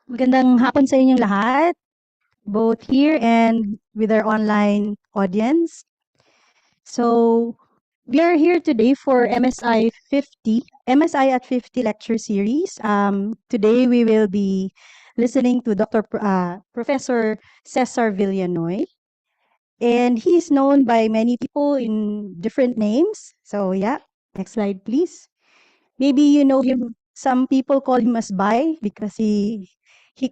Magandang hapon sa inyong lahat, both here and with our online audience. So, we are here today for MSI at 50 lecture series. Today we will be listening to Professor Cesar Villanoy, and he is known by many people in different names. So, yeah, next slide, please. Maybe you know him. Some people call him as Bay because he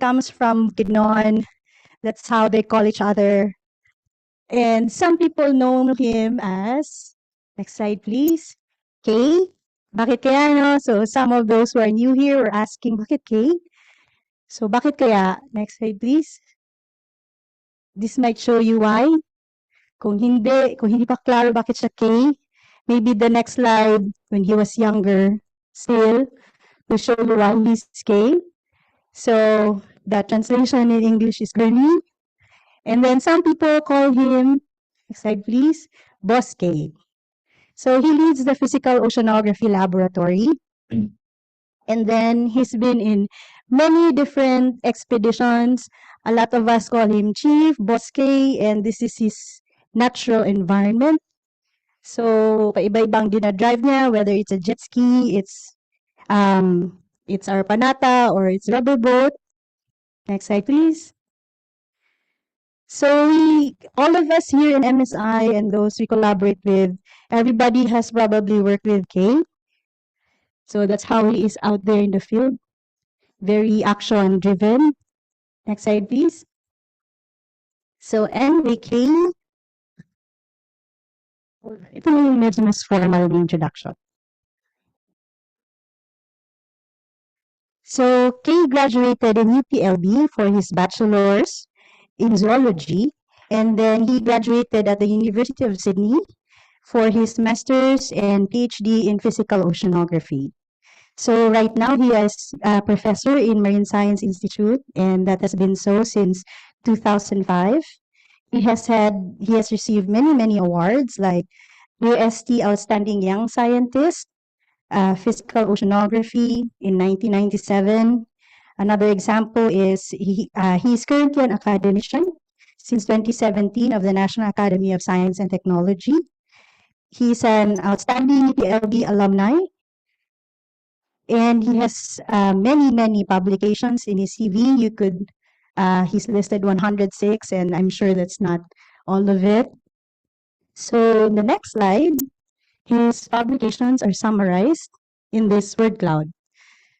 comes from Bukidnon. That's how they call each other. And some people know him as, next slide please, K. Bakit kaya, no? So some of those who are new here were asking, bakit K? So bakit kaya? Next slide please. This might show you why. Kung hindi pa klaro bakit siya K, maybe the next slide when he was younger still will show you why he's K. So the translation in English is learning. And then some people call him, next slide please, Boss K. So he leads the Physical Oceanography Laboratory. And then he's been in many different expeditions. A lot of us call him Chief, Boss K, and this is his natural environment. So paiba-ibang dinadrive niya, whether it's a jet ski, it's our panata, or it's rubber boat. Next slide, please. So all of us here in MSI and those we collaborate with, everybody has probably worked with Kay. So that's how he is out there in the field, very action driven. Next slide, please. So anyway, Kay, Ito na yung medyo mas formal na introduction. So, Kay graduated in UPLB for his bachelor's in zoology, and then he graduated at the University of Sydney for his master's and Ph.D. in physical oceanography. So right now he is a professor in Marine Science Institute, and that has been so since 2005. He has received many awards like UST Outstanding Young Scientist, Physical Oceanography in 1997. Another example is he is currently an academician since 2017 of the National Academy of Science and Technology. He's an outstanding PLB alumni, and he has many publications in his CV. He's listed 106, and I'm sure that's not all of it. So in the next slide, his publications are summarized in this word cloud.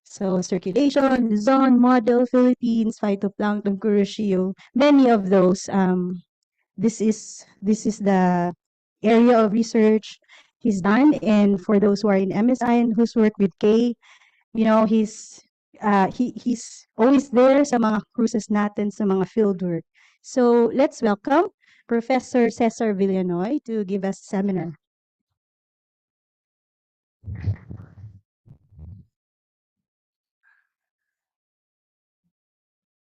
So circulation, Luzon, model, Philippines, phytoplankton, Kuroshio, many of those. This is the area of research he's done, and for those who are in MSI and who's worked with Kay, he's always there sa mga cruises natin, sa mga fieldwork. So let's welcome Professor Cesar Villanoy to give us a seminar.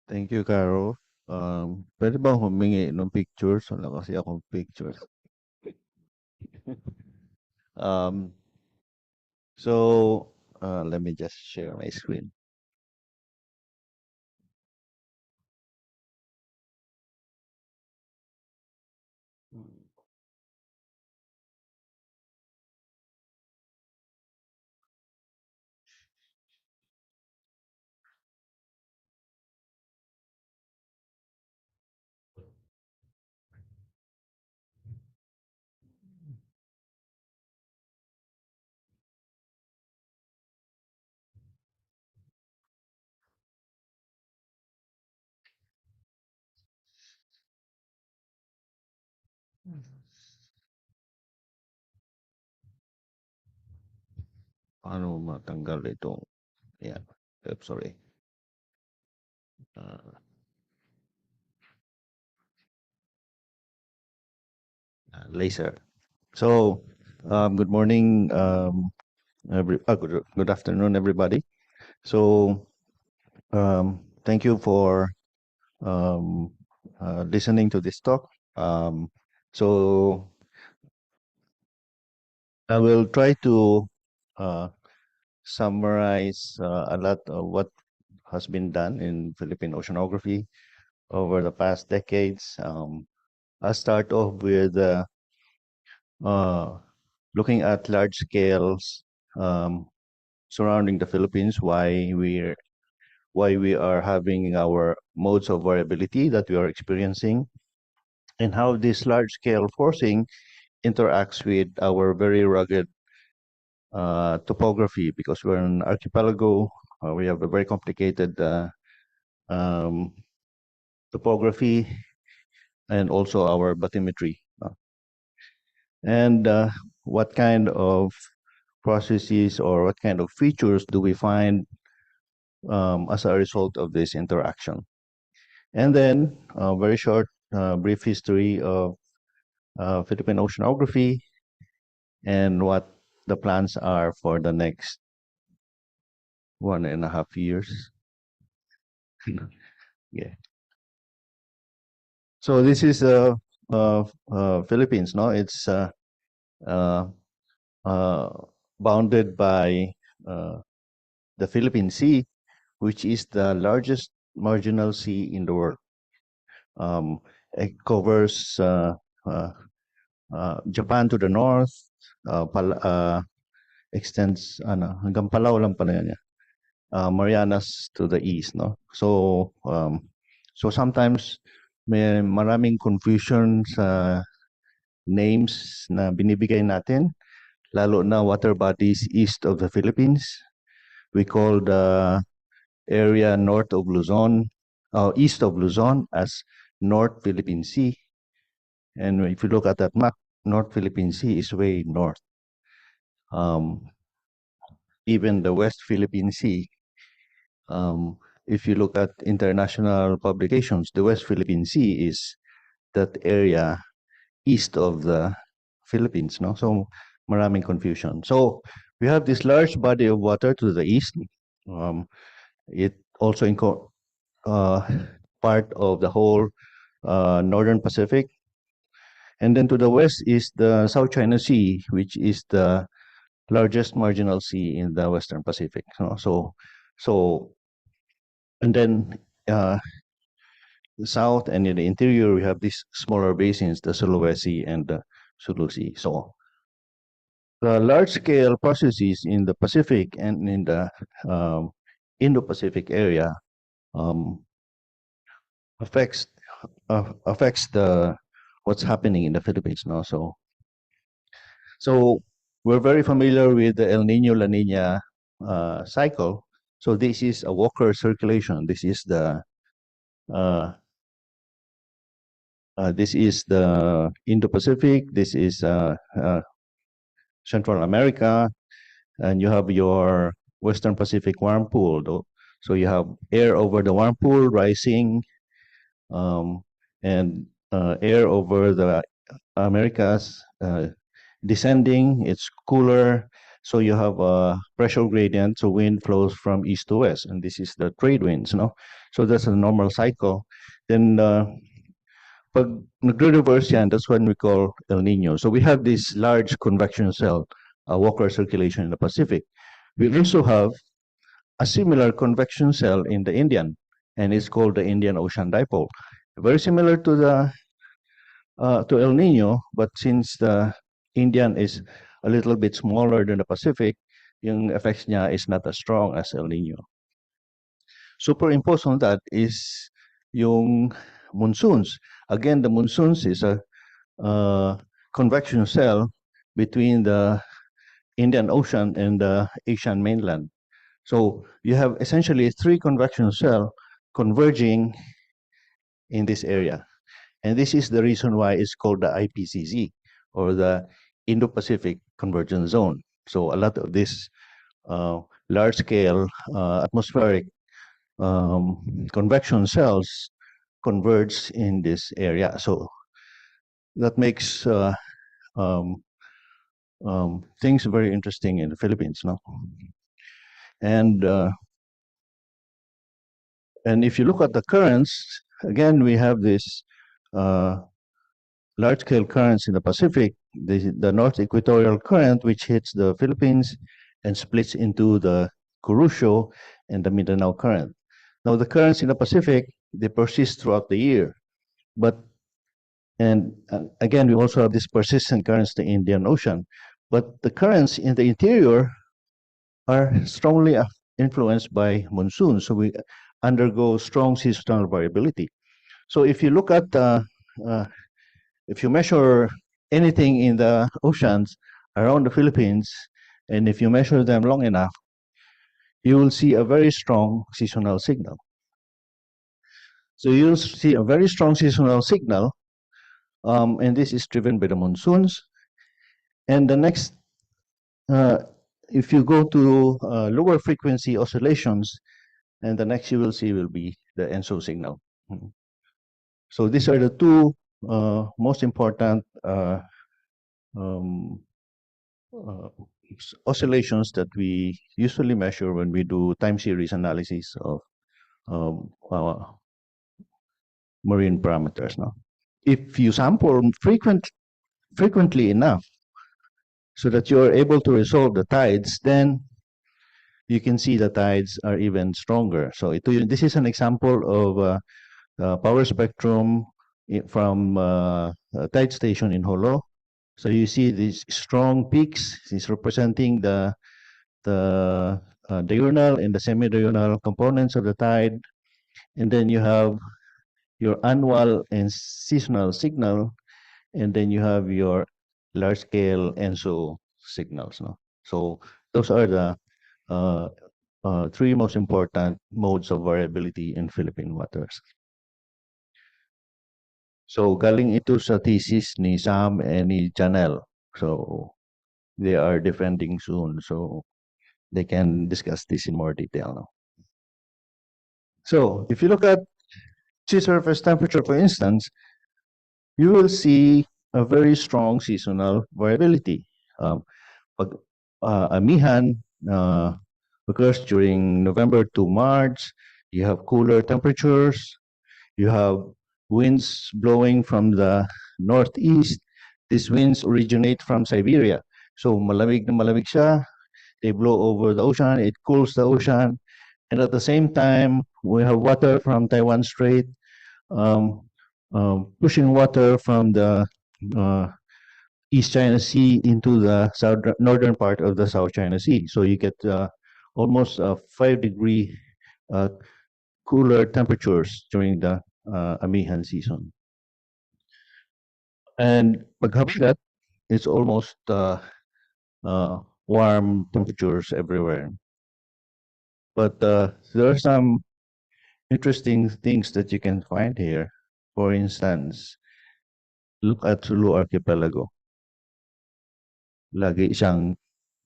Thank you, Caro. Pwede ba humingi ng pictures? Wala kasi akong pictures. Um, let me just share my screen. Paano matanggal itong, yeah, sorry. Laser. So, good morning, good afternoon, everybody. So, thank you for listening to this talk. So, I will try to summarize a lot of what has been done in Philippine oceanography over the past decades. I'll start off with looking at large scales surrounding the Philippines, why we are having our modes of variability that we are experiencing, and how this large scale forcing interacts with our very rugged topography, because we're an archipelago. We have a very complicated um, topography and also our bathymetry. And what kind of processes or what kind of features do we find as a result of this interaction? And then a very short, brief history of Philippine oceanography and what the plans are for the next 1.5 years. Yeah. So this is Philippines, no? It's uh, bounded by the Philippine Sea, which is the largest marginal sea in the world. It covers Japan to the north, extends hanggang Palau lang pala niya. Marianas to the east, no? So sometimes may maraming confusion sa names na binibigay natin, lalo na water bodies east of the Philippines. We call the area north of Luzon, east of Luzon as North Philippine Sea. And if you look at that map, North Philippine Sea is way north. Um, Even the West Philippine Sea, um, if you look at international publications, the West Philippine Sea is that area east of the Philippines, no? So maraming confusion. So we have this large body of water to the east. Um, it also uh, part of the whole northern Pacific. And then to the west is the South China Sea, which is the largest marginal sea in the Western Pacific. So and then uh, the south and in the interior, we have these smaller basins, the Sulawesi and the Sulu Sea. So the large-scale processes in the Pacific and in the um, Indo-Pacific area um, affects affects the what's happening in the Philippines now. So we're very familiar with the El Nino La Nina cycle. So this is a Walker circulation. Uh, this is the Indo-Pacific. This is Central America, and you have your Western Pacific warm pool. So you have air over the warm pool rising, um, and air over the Americas descending. It's cooler, so you have a pressure gradient. So wind flows from east to west, and this is the trade winds. No, so that's a normal cycle. Then pag nagre-reverse yan, that's when we call El Nino. So we have this large convection cell, Walker circulation in the Pacific. We also have a similar convection cell in the Indian, and it's called the Indian Ocean Dipole. Very similar to El Nino, but since the Indian is a little bit smaller than the Pacific, yung effects niya is not as strong as El Nino. Superimposed on that is yung monsoons. Again, the monsoons is a convection cell between the Indian Ocean and the Asian mainland. So you have essentially three convection cells converging in this area. And this is the reason why it's called the IPCZ, or the Indo-Pacific Convergence Zone. So a lot of this large-scale atmospheric convection cells converge in this area. So that makes um, things very interesting in the Philippines, no? And and if you look at the currents, again, we have this uh, large-scale currents in the Pacific, the North Equatorial Current, which hits the Philippines and splits into the Curusho and the Mindanao Current. Now, the currents in the Pacific, they persist throughout the year. But, and again, we also have these persistent currents in the Indian Ocean. But the currents in the interior are strongly influenced by monsoons. So we undergo strong seasonal variability. So if you look at uh, if you measure anything in the oceans around the Philippines, and if you measure them long enough, you will see a very strong seasonal signal. So you'll see a very strong seasonal signal, and this is driven by the monsoons. And the next, uh, if you go to lower frequency oscillations, and the next you will see will be the ENSO signal. So these are the two most important um, uh, oscillations that we usually measure when we do time series analysis of marine parameters. Now, if you sample frequently enough so that you're able to resolve the tides, then you can see the tides are even stronger. So this is an example of power spectrum from a tide station in Holo. So you see these strong peaks. Is representing the diurnal and the semi-diurnal components of the tide, and then you have your annual and seasonal signal, and then you have your large-scale ENSO signals. No? So those are the uh, three most important modes of variability in Philippine waters. So galing ito sa thesis ni Sam and ni Janelle. So they are defending soon. So they can discuss this in more detail now. So if you look at sea surface temperature, for instance, you will see a very strong seasonal variability. Pag amihan occurs during November to March, you have cooler temperatures, you have winds blowing from the northeast. These winds originate from Siberia. So malamig na malamig siya, they blow over the ocean, it cools the ocean, and at the same time, we have water from Taiwan Strait, um, pushing water from the uh, East China Sea into the northern part of the South China Sea. So you get almost 5-degree uh, cooler temperatures during the amihan season. And paghabigat, it's almost warm temperatures everywhere. But there are some interesting things that you can find here. For instance, look at Sulu Archipelago. Lagi siyang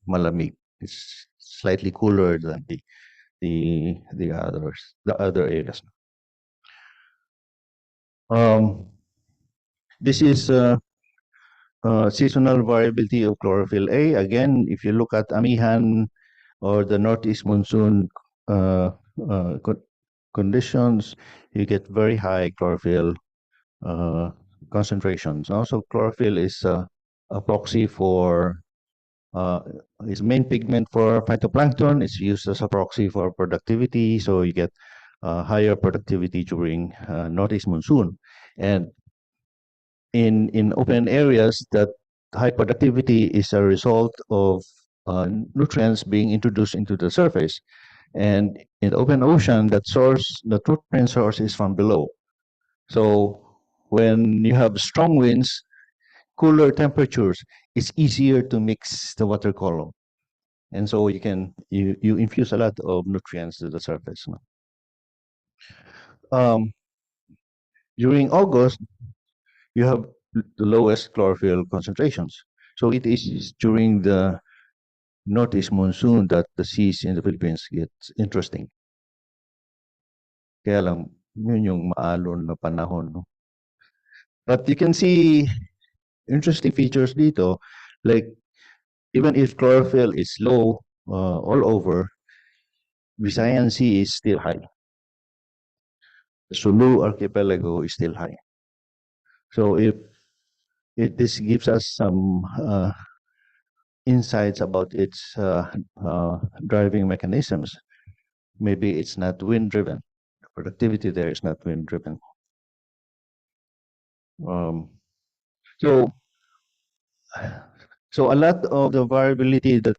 malamig. It's slightly cooler than the other areas. This is seasonal variability of chlorophyll A. Again, if you look at Amihan or the northeast monsoon uh, uh, conditions, you get very high chlorophyll concentrations. Also, chlorophyll is a proxy for its main pigment for phytoplankton. It's used as a proxy for productivity, so you get higher productivity during northeast monsoon. And in open areas, that high productivity is a result of nutrients being introduced into the surface. And in the open ocean, that source, the nutrient source is from below. So when you have strong winds, cooler temperatures, it's easier to mix the water column. And so you infuse a lot of nutrients to the surface. Um, during August, you have the lowest chlorophyll concentrations. So it is during the northeast monsoon that the seas in the Philippines gets interesting. Kaya lang, yun yung maalon na panahon. No? But you can see interesting features dito, like even if chlorophyll is low all over, Visayan Sea is still high. The Sulu archipelago is still high. So if this gives us some insights about its driving mechanisms, maybe it's not wind driven. The productivity there is not wind driven. Um, so So a lot of the variability that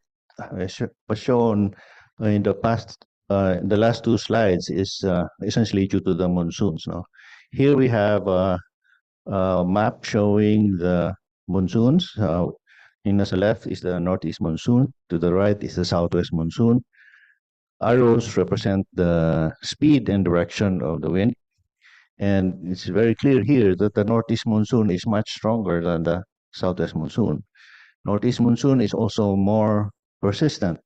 was shown in the past, the last two slides is essentially due to the monsoons. No? Here we have a map showing the monsoons. In the left is the northeast monsoon. To the right is the southwest monsoon. Arrows represent the speed and direction of the wind. And it's very clear here that the northeast monsoon is much stronger than the southwest monsoon. Northeast monsoon is also more persistent.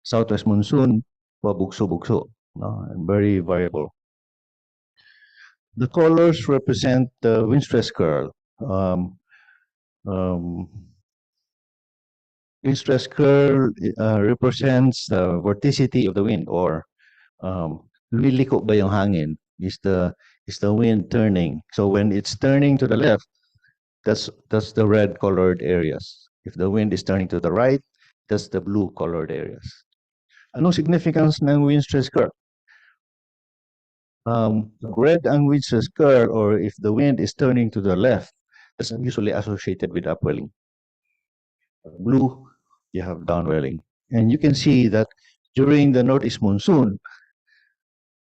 Southwest monsoon, pabugso-bugso, no? Very variable. The colors represent the wind stress curve. Um, Wind stress curve represents the vorticity of the wind, or lumiliko ba yung hangin? Is the wind turning? So when it's turning to the left, that's the red colored areas. If the wind is turning to the right, that's the blue colored areas. Anong significance ng wind stress curve? Red ang wind stress curve, or if the wind is turning to the left, that's usually associated with upwelling. Blue, you have downwelling. And you can see that during the northeast monsoon,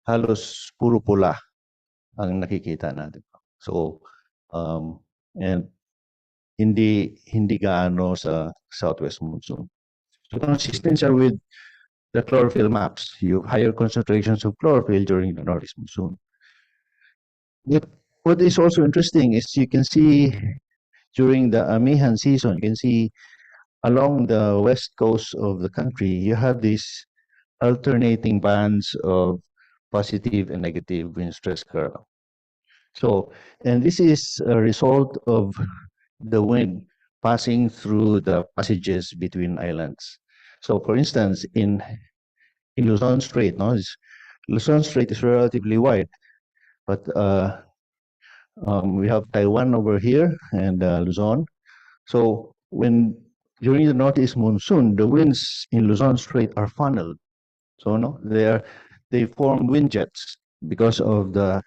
halos puro pula ang nakikita natin. So, and hindi gaano sa southwest monsoon. So consistent siya with the chlorophyll maps. You have higher concentrations of chlorophyll during the northeast monsoon. Yep. what is also interesting is you can see during the amihan season, you can see along the west coast of the country, you have these alternating bands of positive and negative wind stress current. So, and this is a result of the wind passing through the passages between islands. So, for instance, in Luzon Strait, no, Luzon Strait is relatively wide, but we have Taiwan over here and Luzon. So when during the northeast monsoon, the winds in Luzon Strait are funneled. So no, they form wind jets because of the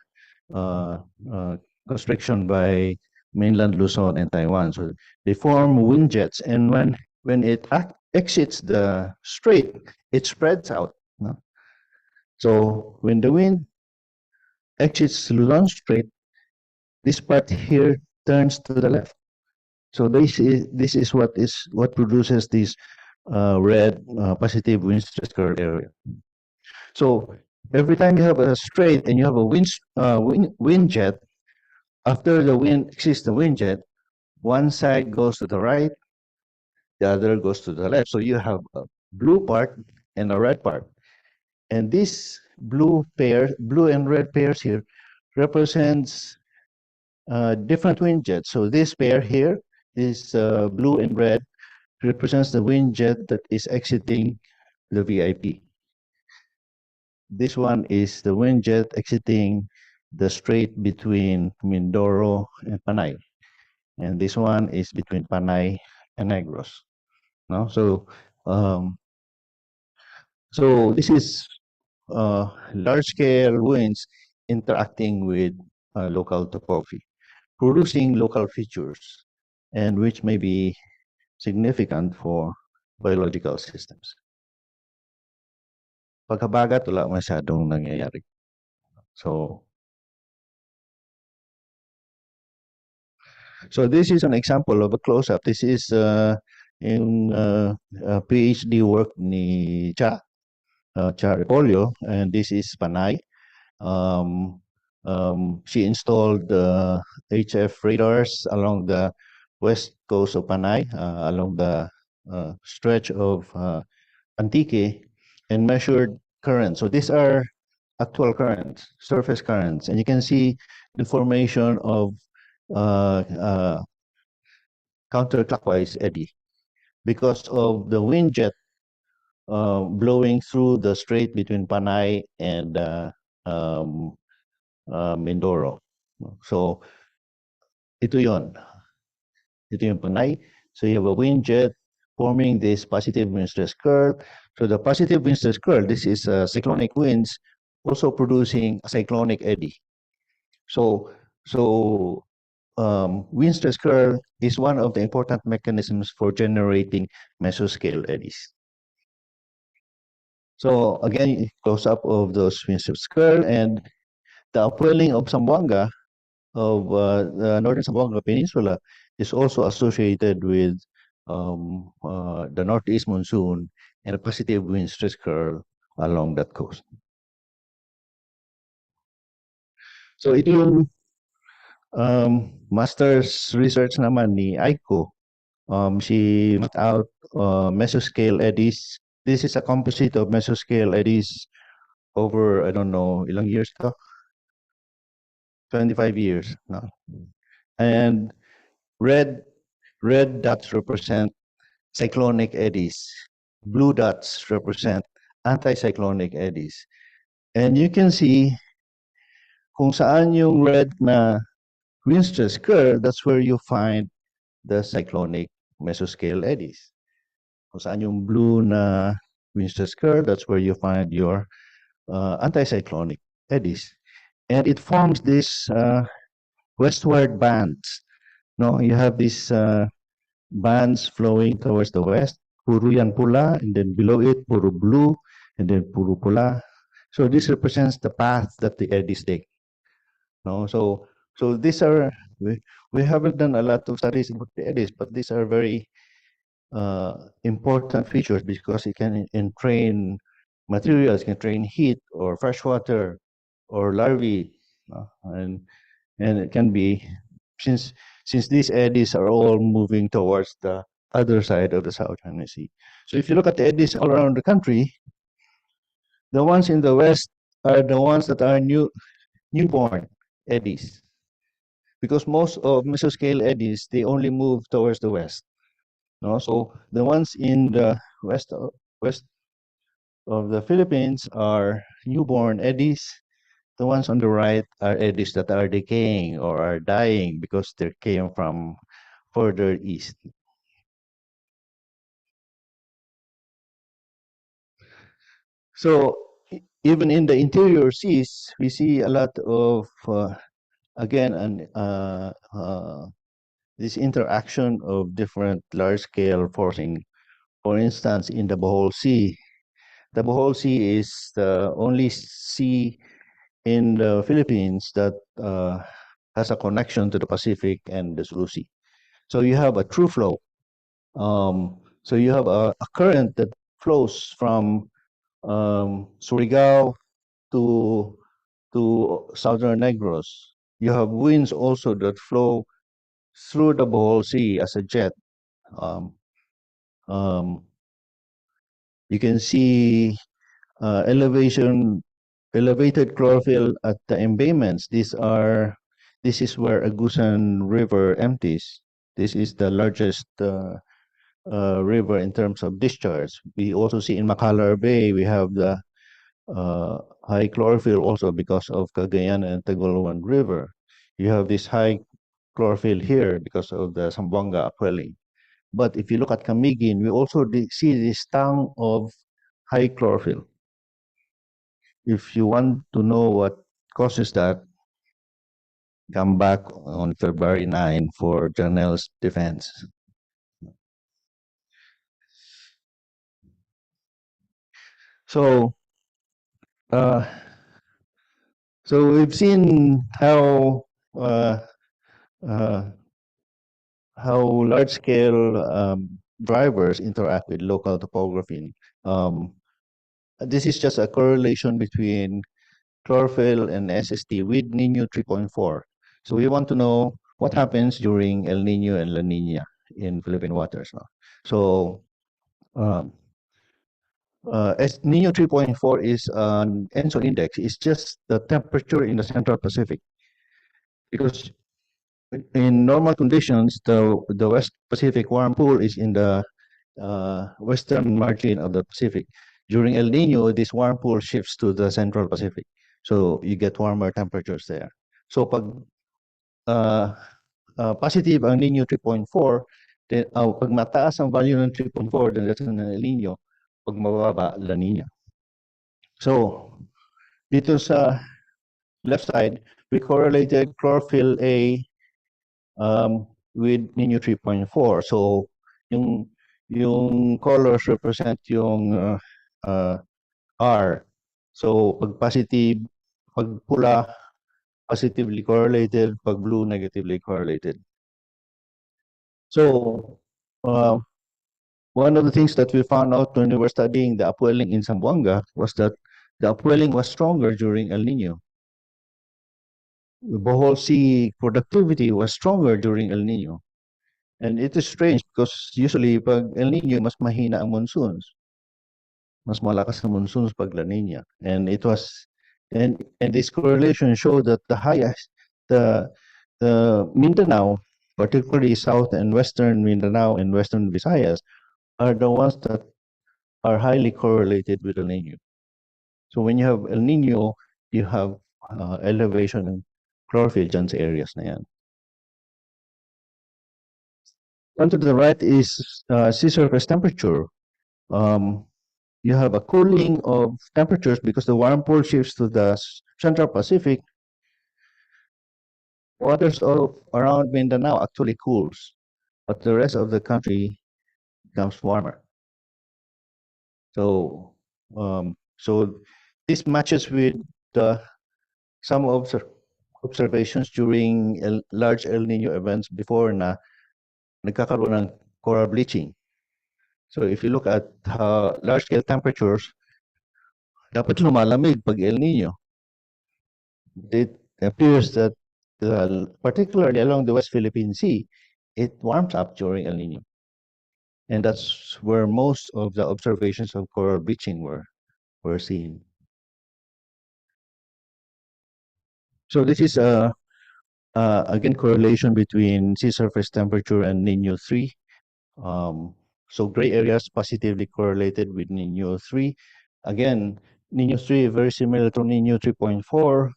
uh, uh, constriction by mainland Luzon and Taiwan. So they form wind jets, and when it exits the strait, it spreads out. No? So when the wind exits Luzon Strait, this part here turns to the left. So this is what produces this red positive wind stress current area. So every time you have a strait and you have a wind jet, after the wind exits the wind jet, one side goes to the right, the other goes to the left. So you have a blue part and a red part. And this blue and red pairs here, represents different wind jets. So this pair here is blue and red, represents the wind jet that is exiting the VIP. This one is the wind jet exiting the strait between Mindoro and Panay. And this one is between Panay and Negros. No? Um, so this is large-scale winds interacting with local topography, producing local features, and which may be significant for biological systems. Pagkabagat, wala masyadong nangyayari. So, so this is an example of a close-up. This is in PhD work ni Cha Repolio, and this is Panay. Um, she installed HF radars along the west coast of Panay, along the stretch of Antique, and measured currents. So these are actual currents, surface currents, and you can see the formation of uh, uh, counterclockwise eddy because of the wind jet blowing through the strait between Panay and um, Mindoro. So ito yon, ito yung Panay. So you have a wind jet forming this positive wind stress curl. So the positive wind stress curl, this is cyclonic winds also producing a cyclonic eddy. So wind stress curl is one of the important mechanisms for generating mesoscale eddies. So again, close up of those wind stress curl and the upwelling of Zamboanga of the northern Zamboanga Peninsula is also associated with the northeast monsoon and a positive wind stress curl along that coast. So ito yung master's research naman ni Aiko. She mapped out mesoscale eddies. This is a composite of mesoscale eddies over, I don't know, ilang years to? 25 years. No? And red dots represent cyclonic eddies. Blue dots represent anticyclonic eddies. And you can see kung saan yung red na wind stress curve, that's where you find the cyclonic mesoscale eddies. Kung saan yung blue na wind stress curve, that's where you find your anticyclonic eddies. And it forms this westward bands. No, you have these bands flowing towards the west, puro yan pula, and then below it, puro blue, and then puro pula. So this represents the path that the eddies take. No, so these are we haven't done a lot of studies about the eddies, but these are very important features because it can entrain materials, can train heat or fresh water or larvae, and and it can be since these eddies are all moving towards the other side of the South China Sea. So if you look at the eddies all around the country, the ones in the west are the ones that are newborn eddies, because most of mesoscale eddies they only move towards the west. No, so the ones in the west of the Philippines are newborn eddies. The ones on the right are eddies that are decaying or are dying because they came from further east. So even in the interior seas, we see a lot of again this interaction of different large-scale forcing. For instance, in the Bohol Sea, the Bohol Sea is the only sea in the Philippines that has a connection to the Pacific and the Sulu Sea. So you have a true flow. So you have a current that flows from Surigao to southern Negros. You have winds also that flow through the Bohol Sea as a jet. Um, um, you can see elevated chlorophyll at the embayments. This is where Agusan River empties. This is the largest river in terms of discharge. We also see in Macalar Bay, we have the high chlorophyll also because of Cagayan and Tagoloan River. You have this high chlorophyll here because of the Zamboanga upwelling. But if you look at Camiguin, we also see this tongue of high chlorophyll. If you want to know what causes that, come back on February 9 for Janelle's defense. So, uh, so we've seen uh, uh, how large-scale drivers interact with local topography. Um, this is just a correlation between chlorophyll and SST with Nino 3.4. So we want to know what happens during El Nino and La Nina in Philippine waters. No? So um, as Nino 3.4 is an ENSO index. It's just the temperature in the Central Pacific. Because in normal conditions, the West Pacific warm pool is in the western margin of the Pacific. During El Nino, this warm pool shifts to the Central Pacific. So you get warmer temperatures there. So pag positive ang Nino 3.4, then, pag mataas ang value ng 3.4, then that's an El Nino. Pag mababa, La Nina. So, dito sa left side, we correlated chlorophyll A with Nino 3.4. So, yung colors represent yung R. So, pag positive, pag pula, positively correlated, pag blue, negatively correlated. So, one of the things that we found out when we were studying the upwelling in Zamboanga was that the upwelling was stronger during El Nino. The Bohol Sea productivity was stronger during El Nino. And it is strange because usually pag El Nino, mas mahina ang monsoons. Mas malakas ang monsoons pag La Nina. And it was, and this correlation showed that the Mindanao, particularly South and Western Mindanao and Western Visayas, are the ones that are highly correlated with El Nino. So when you have El Nino, you have elevation and chlorophyll dyan sa areas na yan. On to the right is sea surface temperature. You have a cooling of temperatures because the warm pool shifts to the Central Pacific. Waters of around Mindanao actually cools, but the rest of the country becomes warmer. So, so this matches with some observations during large El Nino events before na nagkakaroon ng coral bleaching. So if you look at large-scale temperatures, dapat lumalamig pag El Nino. It appears that particularly along the West Philippine Sea, it warms up during El Nino. And that's where most of the observations of coral bleaching were seen. So this is again correlation between sea surface temperature and Nino 3. Um, so gray areas positively correlated with Nino 3. Again, Nino 3 very similar to Nino 3.4.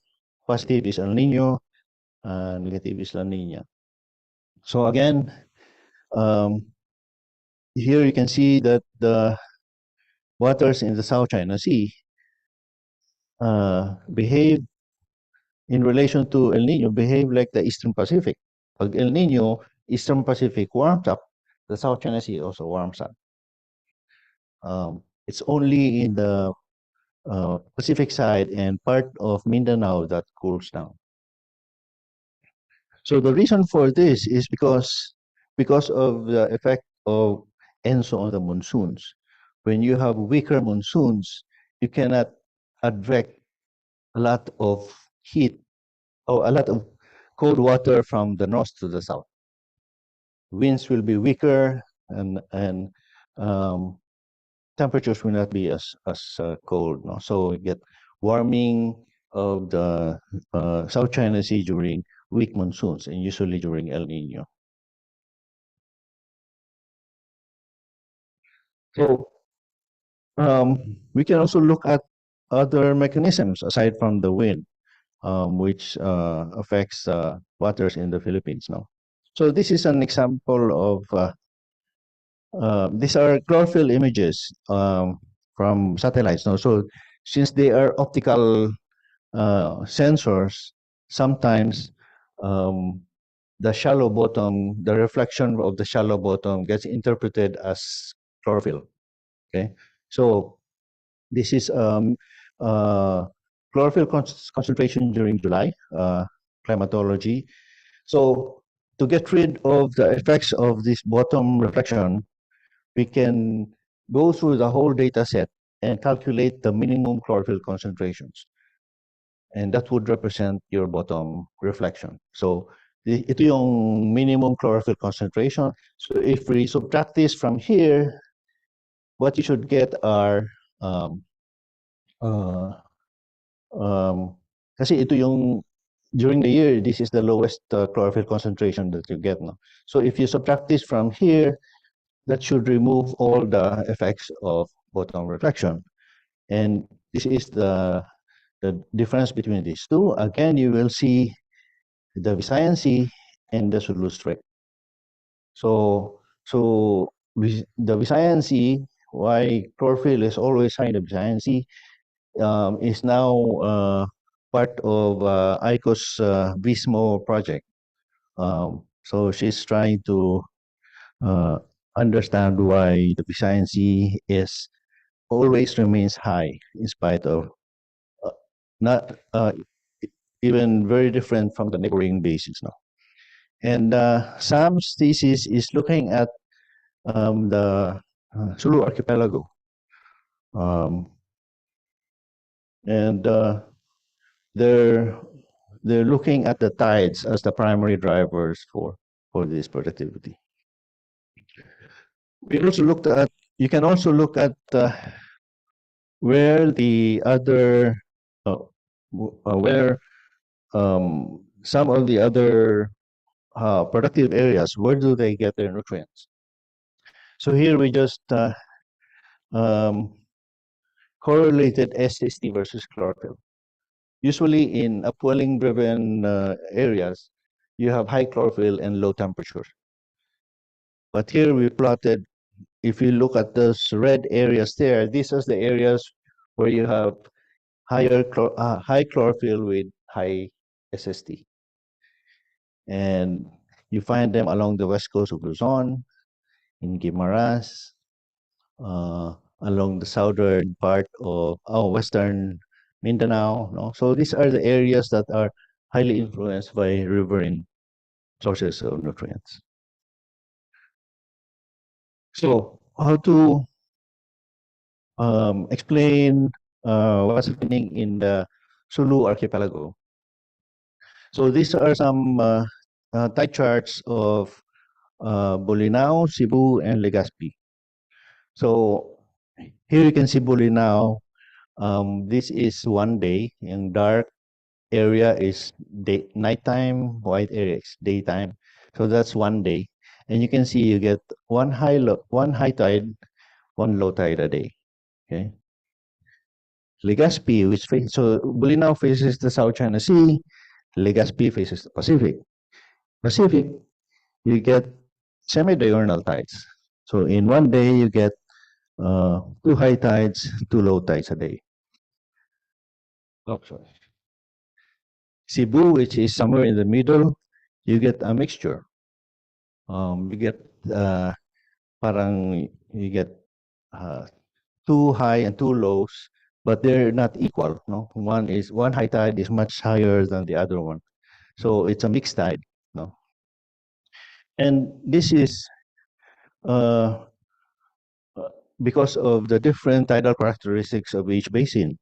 Positive is El Nino, negative is La Nina. So again, um, here you can see that the waters in the South China Sea behave in relation to El Nino, behave like the Eastern Pacific. Pag El Nino, Eastern Pacific warms up, the South China Sea also warms up. It's only in the Pacific side and part of Mindanao that cools down. So the reason for this is because of the effect of ENSO on the monsoons. When you have weaker monsoons, you cannot advect a lot of heat or a lot of cold water from the north to the south. Winds will be weaker and um, temperatures will not be as cold. No? So we get warming of the South China Sea during weak monsoons and usually during El Nino. So we can also look at other mechanisms aside from the wind, which affects waters in the Philippines now. So this is an example of these are chlorophyll images from satellites now. So since they are optical sensors, sometimes um, the shallow bottom, the reflection of the shallow bottom gets interpreted as chlorophyll. Okay, so this is chlorophyll concentration during July, climatology. So to get rid of the effects of this bottom reflection, we can go through the whole data set and calculate the minimum chlorophyll concentrations. And that would represent your bottom reflection. So ito yung minimum chlorophyll concentration. So if we subtract this from here, what you should get are uh, kasi ito yung during the year, this is the lowest chlorophyll concentration that you get. No? So if you subtract this from here, that should remove all the effects of bottom reflection. And this is the difference between these two. Again, you will see the Visayan Sea and the Sulu Strait. So the Visayan Sea, why chlorophyll is always high in the Visayan Sea, is now part of ICO's Bismo project. So she's trying to understand why the Visayan Sea is always remains high in spite of not even very different from the neighboring basins now. And Sam's thesis is looking at the Sulu archipelago. And they're looking at the tides as the primary drivers for this productivity. We also looked at, you can also look at where the other, where some of the other productive areas, where do they get their nutrients? So here we just correlated SST versus chlorophyll. Usually in upwelling driven areas, you have high chlorophyll and low temperature. But here we plotted, if you look at those red areas there, these are the areas where you have high chlorophyll with high SST. And you find them along the west coast of Luzon, in Guimaras, along the southern part of western Mindanao. No? So these are the areas that are highly influenced by riverine sources of nutrients. So how to explain what's happening in the Sulu archipelago? So these are some tide charts of Bolinao, Cebu, and Legazpi. So here you can see Bolinao. This is one day, and dark area is nighttime, white area is daytime. So that's one day. And you can see you get one high tide, one low tide a day. Okay. Legazpi, so Bolinao faces the South China Sea, Legazpi faces the Pacific. Pacific, you get semi-diurnal tides. So in one day, you get two high tides, two low tides a day. Oh, sorry. Cebu, which is somewhere in the middle, you get a mixture. You get uh, parang you get uh, two high and two lows, but they're not equal. No, one high tide is much higher than the other one, so it's a mixed tide. No, and this is uh, uh, because of the different tidal characteristics of each basin.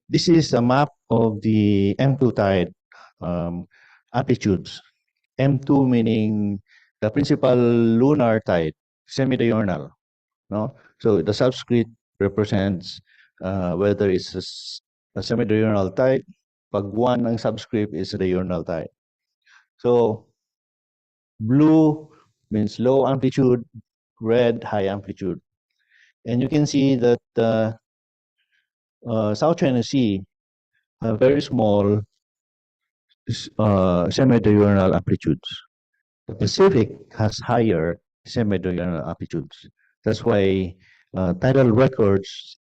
This is a map of the M2 tide amplitudes. M2 meaning the principal lunar tide, semi-diurnal. No, so the subscript represents whether it's a semi-diurnal tide. Pag 1 ang subscript is a diurnal tide. So blue means low amplitude, red high amplitude. And you can see that South China Sea have very small semi-diurnal amplitudes. The Pacific has higher semi-diurnal amplitudes. That's why tidal records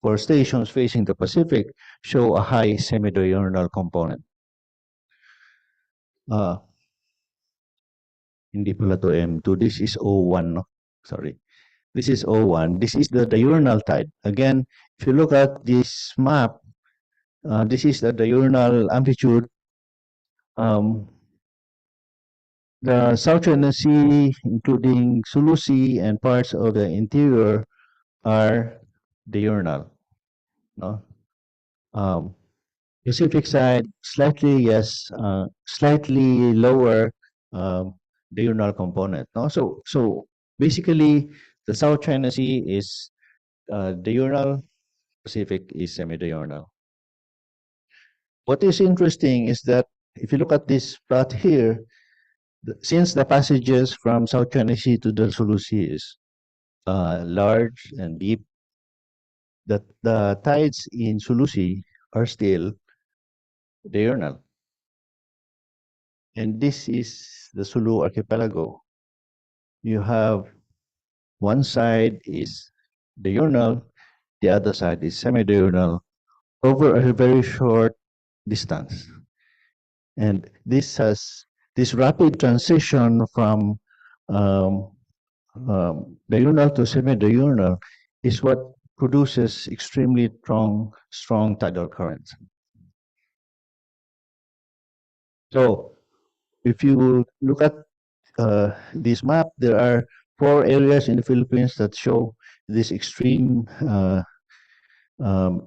for stations facing the Pacific show a high semi-diurnal component. Hindi pala to M2. This is O1. No? Sorry. This is O1. This is the diurnal tide. Again, if you look at this map, this is the diurnal amplitude. The South China Sea, including Sulu Sea and parts of the interior, are diurnal. No? Pacific side, slightly lower diurnal component. No? So basically, the South China Sea is diurnal, Pacific is semi-diurnal. What is interesting is that if you look at this plot here, since the passages from South China Sea to the Sulu Sea is large and deep, the tides in Sulu Sea are still diurnal. And this is the Sulu archipelago. You have one side is diurnal, the other side is semi-diurnal over a very short distance. And this rapid transition from diurnal to semi-diurnal is what produces extremely strong tidal currents. So if you look at this map, there are 4 areas in the Philippines that show this extreme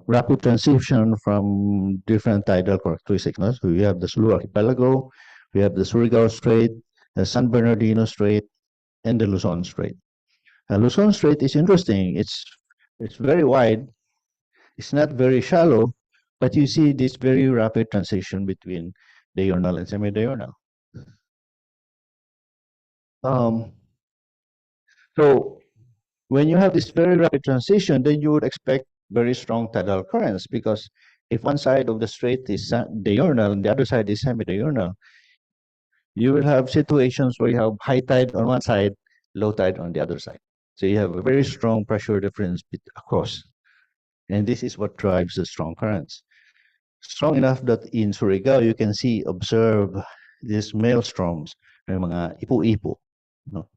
rapid transition from different tidal characteristics. No? So we have the Sulu Archipelago, we have the Surigao Strait, the San Bernardino Strait, and the Luzon Strait. Luzon Strait is interesting. It's very wide. It's not very shallow, but you see this very rapid transition between diurnal and semi-diurnal. So when you have this very rapid transition, then you would expect very strong tidal currents because if one side of the strait is diurnal and the other side is semi-diurnal, you will have situations where you have high tide on one side, low tide on the other side. So you have a very strong pressure difference across. And this is what drives the strong currents. Strong enough that in Surigao, you can observe these maelstroms, may mga ipo-ipo. No?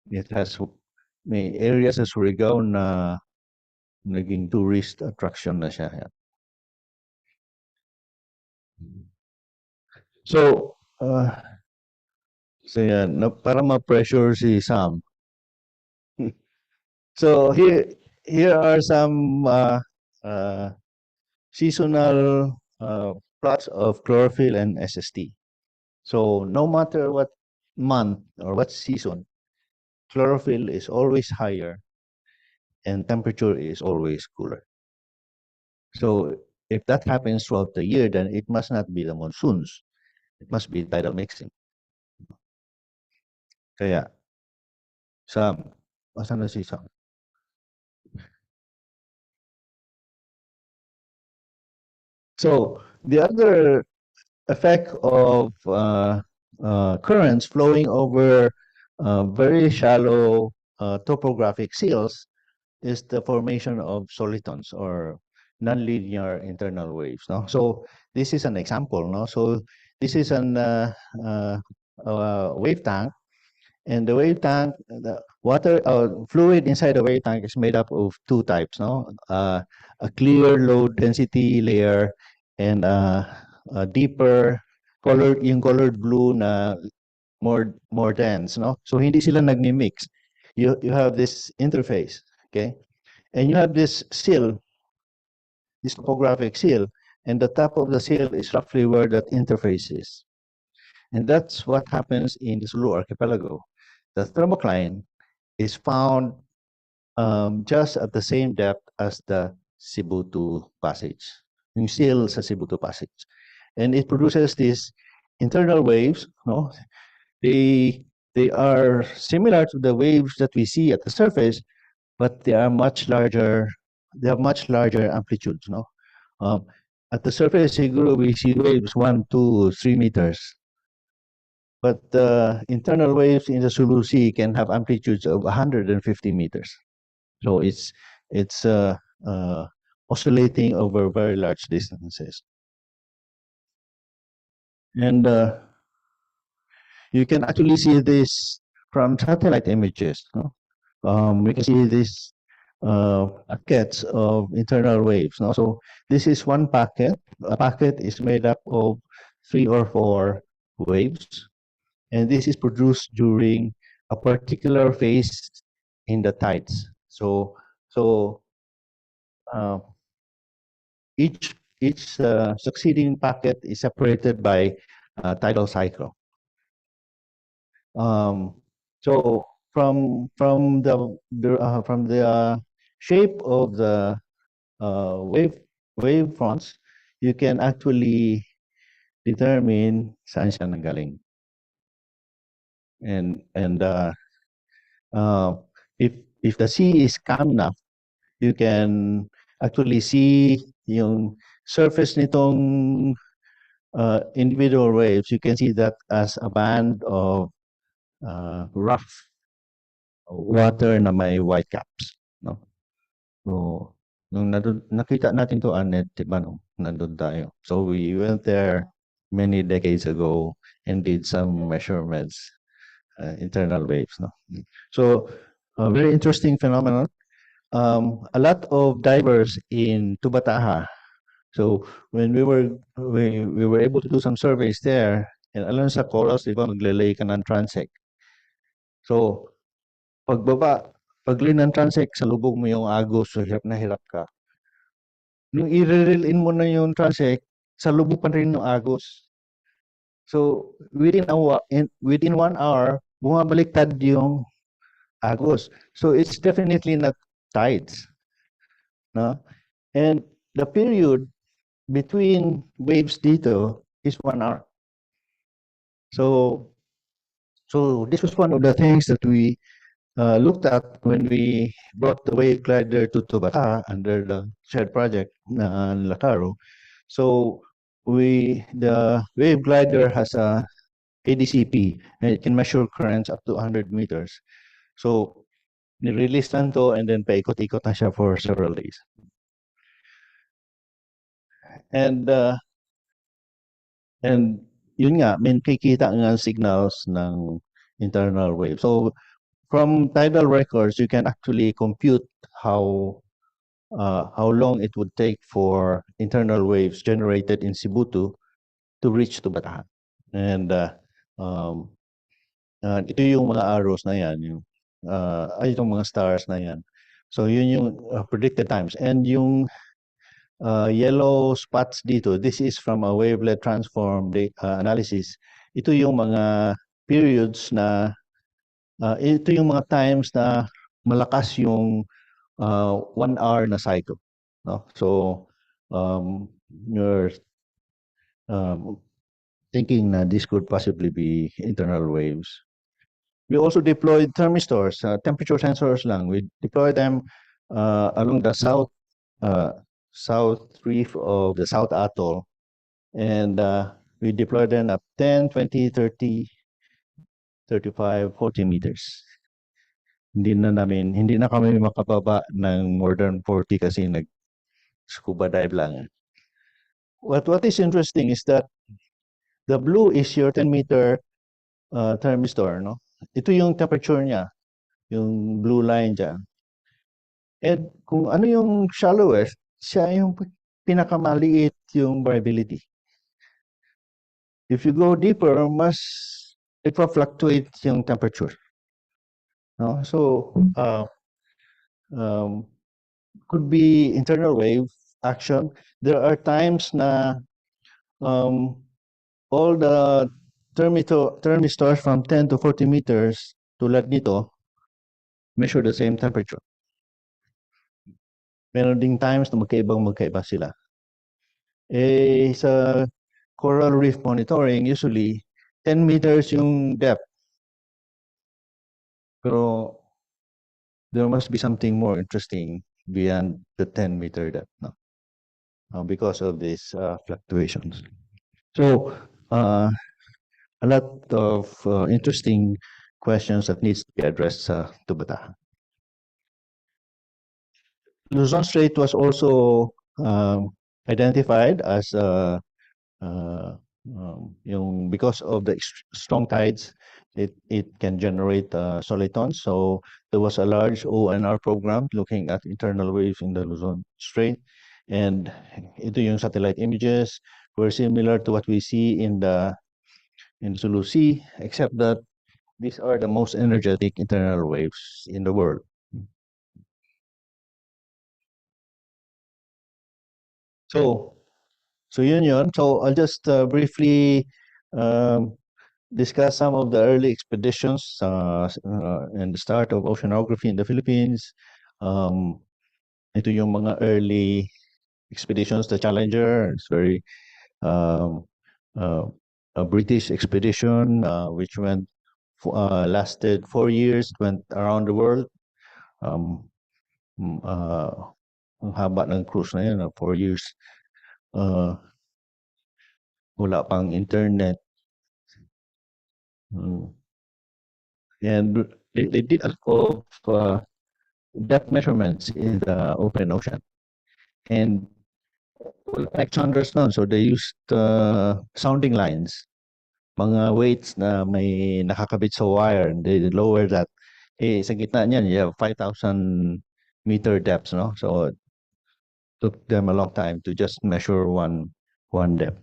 It has may areas sa Surigao na naging tourist attraction na siya. So, yan, para ma-pressure si Sam. So here are some seasonal plots of chlorophyll and SST. So no matter what month or what season, chlorophyll is always higher and temperature is always cooler. So if that happens throughout the year, then it must not be the monsoons. It must be tidal mixing. Kaya, Sam, asan na si Sam? So the other effect of currents flowing over very shallow topographic seals is the formation of solitons or nonlinear internal waves. No, so this is an example. No, so this is an wave tank, and the wave tank, the water fluid inside the wave tank is made up of two types. No, a clear low density layer and a deeper colored, yung colored blue na more dense. No, so hindi sila nagmi-mix. You have this interface. Okay. And you have this seal, this topographic seal, and the top of the seal is roughly where that interface is. And that's what happens in the Sulu archipelago. The thermocline is found just at the same depth as the Cebu Passage, yung seal sa Cebu Passage. And it produces these internal waves. No? They are similar to the waves that we see at the surface, but they are much larger. They have much larger amplitudes. No, at the surface, siguro we see waves 1, 2, 3 meters, but the internal waves in the Sulu Sea can have amplitudes of 150 meters. So it's oscillating over very large distances, and you can actually see this from satellite images. No? We can see these packets of internal waves. No? So this is one packet. A packet is made up of 3 or 4 waves, and this is produced during a particular phase in the tides. So uh, each succeeding packet is separated by tidal cycle. Um, so from the shape of the wave fronts, you can actually determine saan siya nanggaling. And uh, if the sea is calm enough, you can actually see yung surface nitong individual waves. You can see that as a band of rough water na may white caps. No? So, nung nakita natin to, Annette, diba, no? Nandun tayo. So, we went there many decades ago and did some measurements, internal waves. No? So, a very interesting phenomenon. A lot of divers in Tubataha. So, when we were able to do some surveys there, and alam sa corals, di ba, magle-lay ka ng transect. So, pagbaba, pag-lay ng transect, salubog mo yung agos, so hirap na hirap ka. Nung i-reel in mo na yung transect, salubog pa rin yung agos. So, within 1 hour, bumabaliktad yung agos. So, it's definitely not tides. No? And the period between waves dito is 1 hour. So this was one of the things that we looked at when we brought the wave glider to Tubata under the shared project in Lacaro. So the wave glider has a ADCP and it can measure currents up to 100 meters. So nirelease lang to and then paikot-ikot na siya for several days. And yun nga, may kikita nga signals ng internal wave. So from tidal records, you can actually compute how long it would take for internal waves generated in Cebu to reach to Bataan. And ito yung mga arrows na yan, itong mga stars na yan. So yun yung predicted times. And yung yellow spots dito, this is from a wavelet transform analysis. Ito yung mga periods na, ito yung mga times na malakas yung 1 hour na cycle. No? So, you're thinking na this could possibly be internal waves. We also deployed thermistors, temperature sensors lang. We deployed them along the south reef of the South Atoll. And we deployed them up 10, 20, 30, 35, 40 meters. Hindi na kami makababa ng more than 40 kasi nag-scuba dive lang. What is interesting is that the blue is your 10-meter thermistor, no? Ito yung temperature niya, yung blue line dyan. And kung ano yung shallowest, siya yung pinakamaliit yung variability. If you go deeper, mas it will fluctuate yung temperature. No? So, could be internal wave action. There are times na all the thermistors from 10 to 40 meters tulad nito measure the same temperature. Meron ding times na magkaiba sila. Sa coral reef monitoring, usually 10 meters yung depth. Pero there must be something more interesting beyond the 10-meter depth, no? Because of these fluctuations. So, a lot of interesting questions that needs to be addressed sa Tubataha. Luzon Strait was also identified as because of the strong tides, it can generate solitons. So there was a large ONR program looking at internal waves in the Luzon Strait, and ito yung satellite images were similar to what we see in Sulu Sea, except that these are the most energetic internal waves in the world. So yun. So I'll just briefly discuss some of the early expeditions and the start of oceanography in the Philippines. Ito yung mga early expeditions. The Challenger, it's very a British expedition which lasted 4 years, went around the world. Ang haba ng cruise na yun, 4 years. Wala pang internet. And they did a lot of depth measurements in the open ocean. And like Chandler's noon, so they used sounding lines, mga weights na may nakakabit sa wire, and they lower that. Sa gitna niyan, you have 5,000 meter depths, no? So it took them a long time to just measure one depth.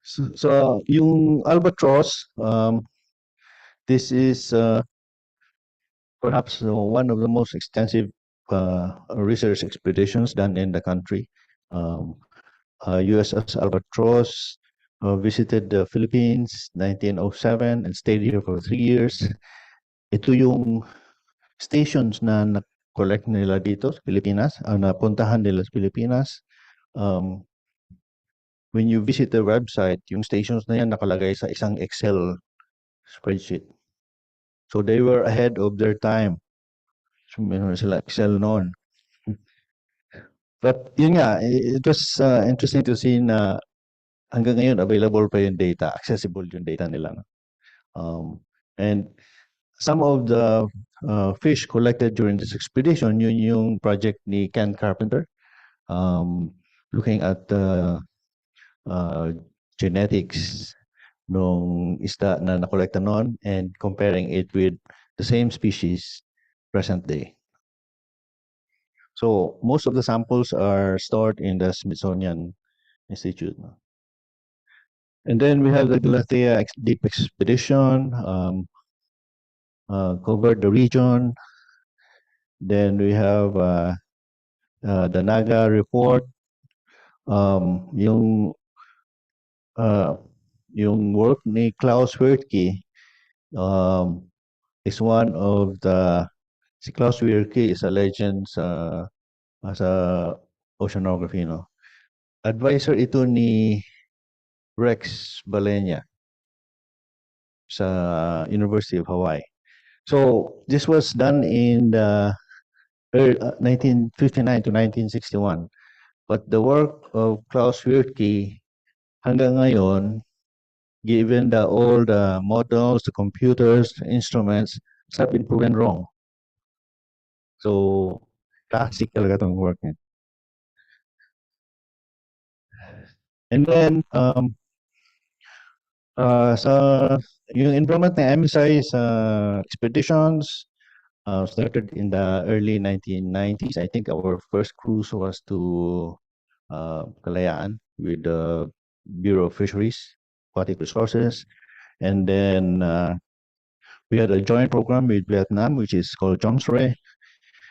So yung albatross, this is perhaps one of the most extensive research expeditions done in the country. USS Albatross visited the Philippines 1907 and stayed here for 3 years. Ito yung stations na na-collect nila dito sa Pilipinas, napuntahan nila sa Pilipinas. When you visit the website, yung stations na yan nakalagay sa isang Excel spreadsheet. So they were ahead of their time. So meron sila Excel noon. But yun nga, it was interesting to see na hanggang ngayon available pa yung data, accessible yung data nila. And some of the fish collected during this expedition, yun yung project ni Ken Carpenter, looking at genetics nung isda na nakolekta noon and comparing it with the same species present day. So most of the samples are stored in the Smithsonian Institute. And then we have the Galatea Deep Expedition, covered the region. Then we have the Naga report, um, yung uh, yung work ni Klaus Wertke um, is one of the si Klaus Wertke is a legend sa oceanography, no. Advisor ito ni Rex Balenya sa University of Hawaii. So this was done in the 1959 to 1961. But the work of Klaus Wirtke hanggang ngayon, given all the models, the computers, the instruments, have been proven wrong. So, classic talaga itong work niya. And then, sa yung involvement ng MSI sa expeditions started in the early 1990s. I think our first cruise was to Kalayaan with the Bureau of Fisheries, Aquatic Resources. And then we had a joint program with Vietnam, which is called Chomsre.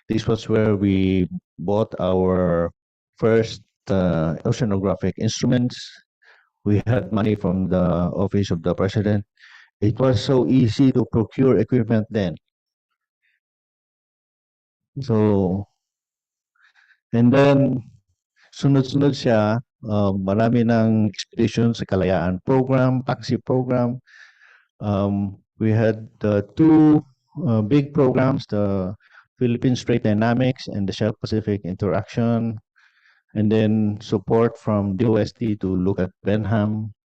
This was where we bought our first oceanographic instruments. We had money from the office of the president. It was so easy to procure equipment then. So, and then sunod-sunod siya, marami ng expedition sa Kalayaan program, taxi program. We had two big programs, the Philippine Strait Dynamics and the Shell Pacific Interaction, and then support from DOST to look at Benham.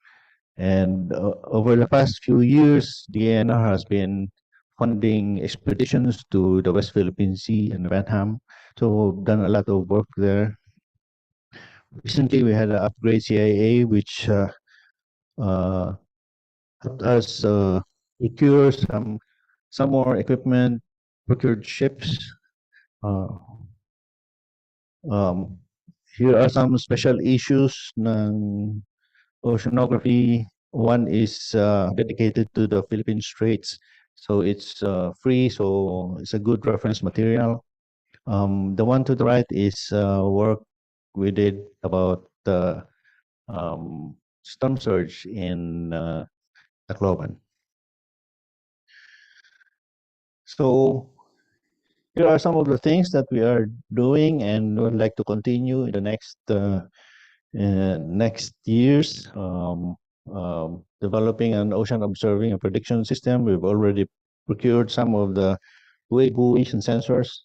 And over the past few years, DNR has been funding expeditions to the West Philippine Sea and Benham. So we've done a lot of work there. Recently, we had an upgrade CIA, which helped us procure some more equipment, procured ships. Uh, here are some special issues ng oceanography. One is dedicated to the Philippine Straits, so it's free, so it's a good reference material. The one to the right is work we did about the storm surge in Tacloban. So here are some of the things that we are doing and would like to continue in the next years. Developing an ocean observing and prediction system. We've already procured some of the wave buoys and sensors.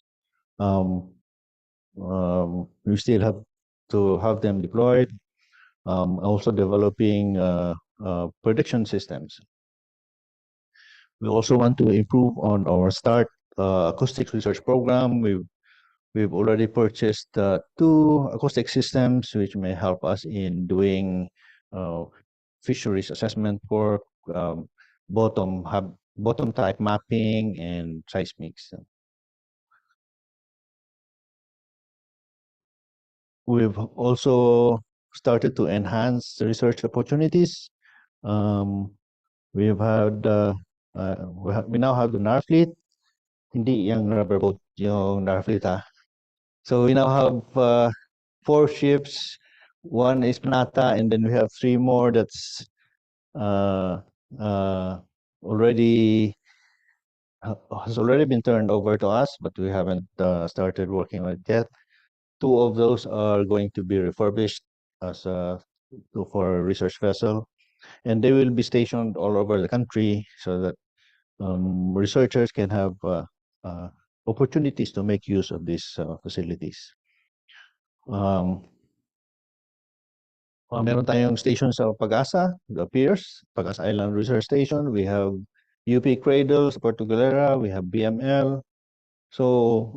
We still have to have them deployed. Also developing prediction systems. We also want to improve on our START acoustics research program. We've already purchased two acoustic systems, which may help us in doing fisheries assessment work, bottom type mapping, and seismics. We've also started to enhance the research opportunities. We've had we now have the NAR fleet, hindi yung rubber boat, yung NAR fleet ha. So we now have 4 ships. One is Nata, and then we have 3 more that's already has already been turned over to us, but we haven't started working on it yet. 2 of those are going to be refurbished as for a research vessel, and they will be stationed all over the country so that researchers can have opportunities to make use of these facilities. Meron tayong station sa Pag-asa, the Piers, Pag-asa Island Research Station. We have UP Cradle sa Puerto Galera. We have BML. So,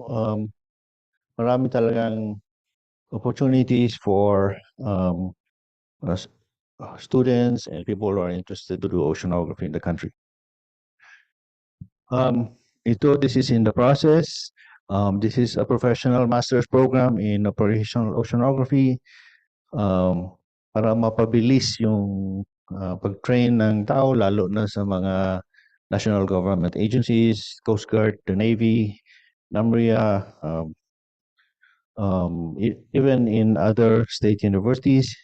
marami talagang opportunities for students and people who are interested to do oceanography in the country. This is in the process. This is a professional master's program in operational oceanography. Para mapabilis yung pag-train ng tao, lalo na sa mga national government agencies, Coast Guard, the Navy, NAMRIA, even in other state universities.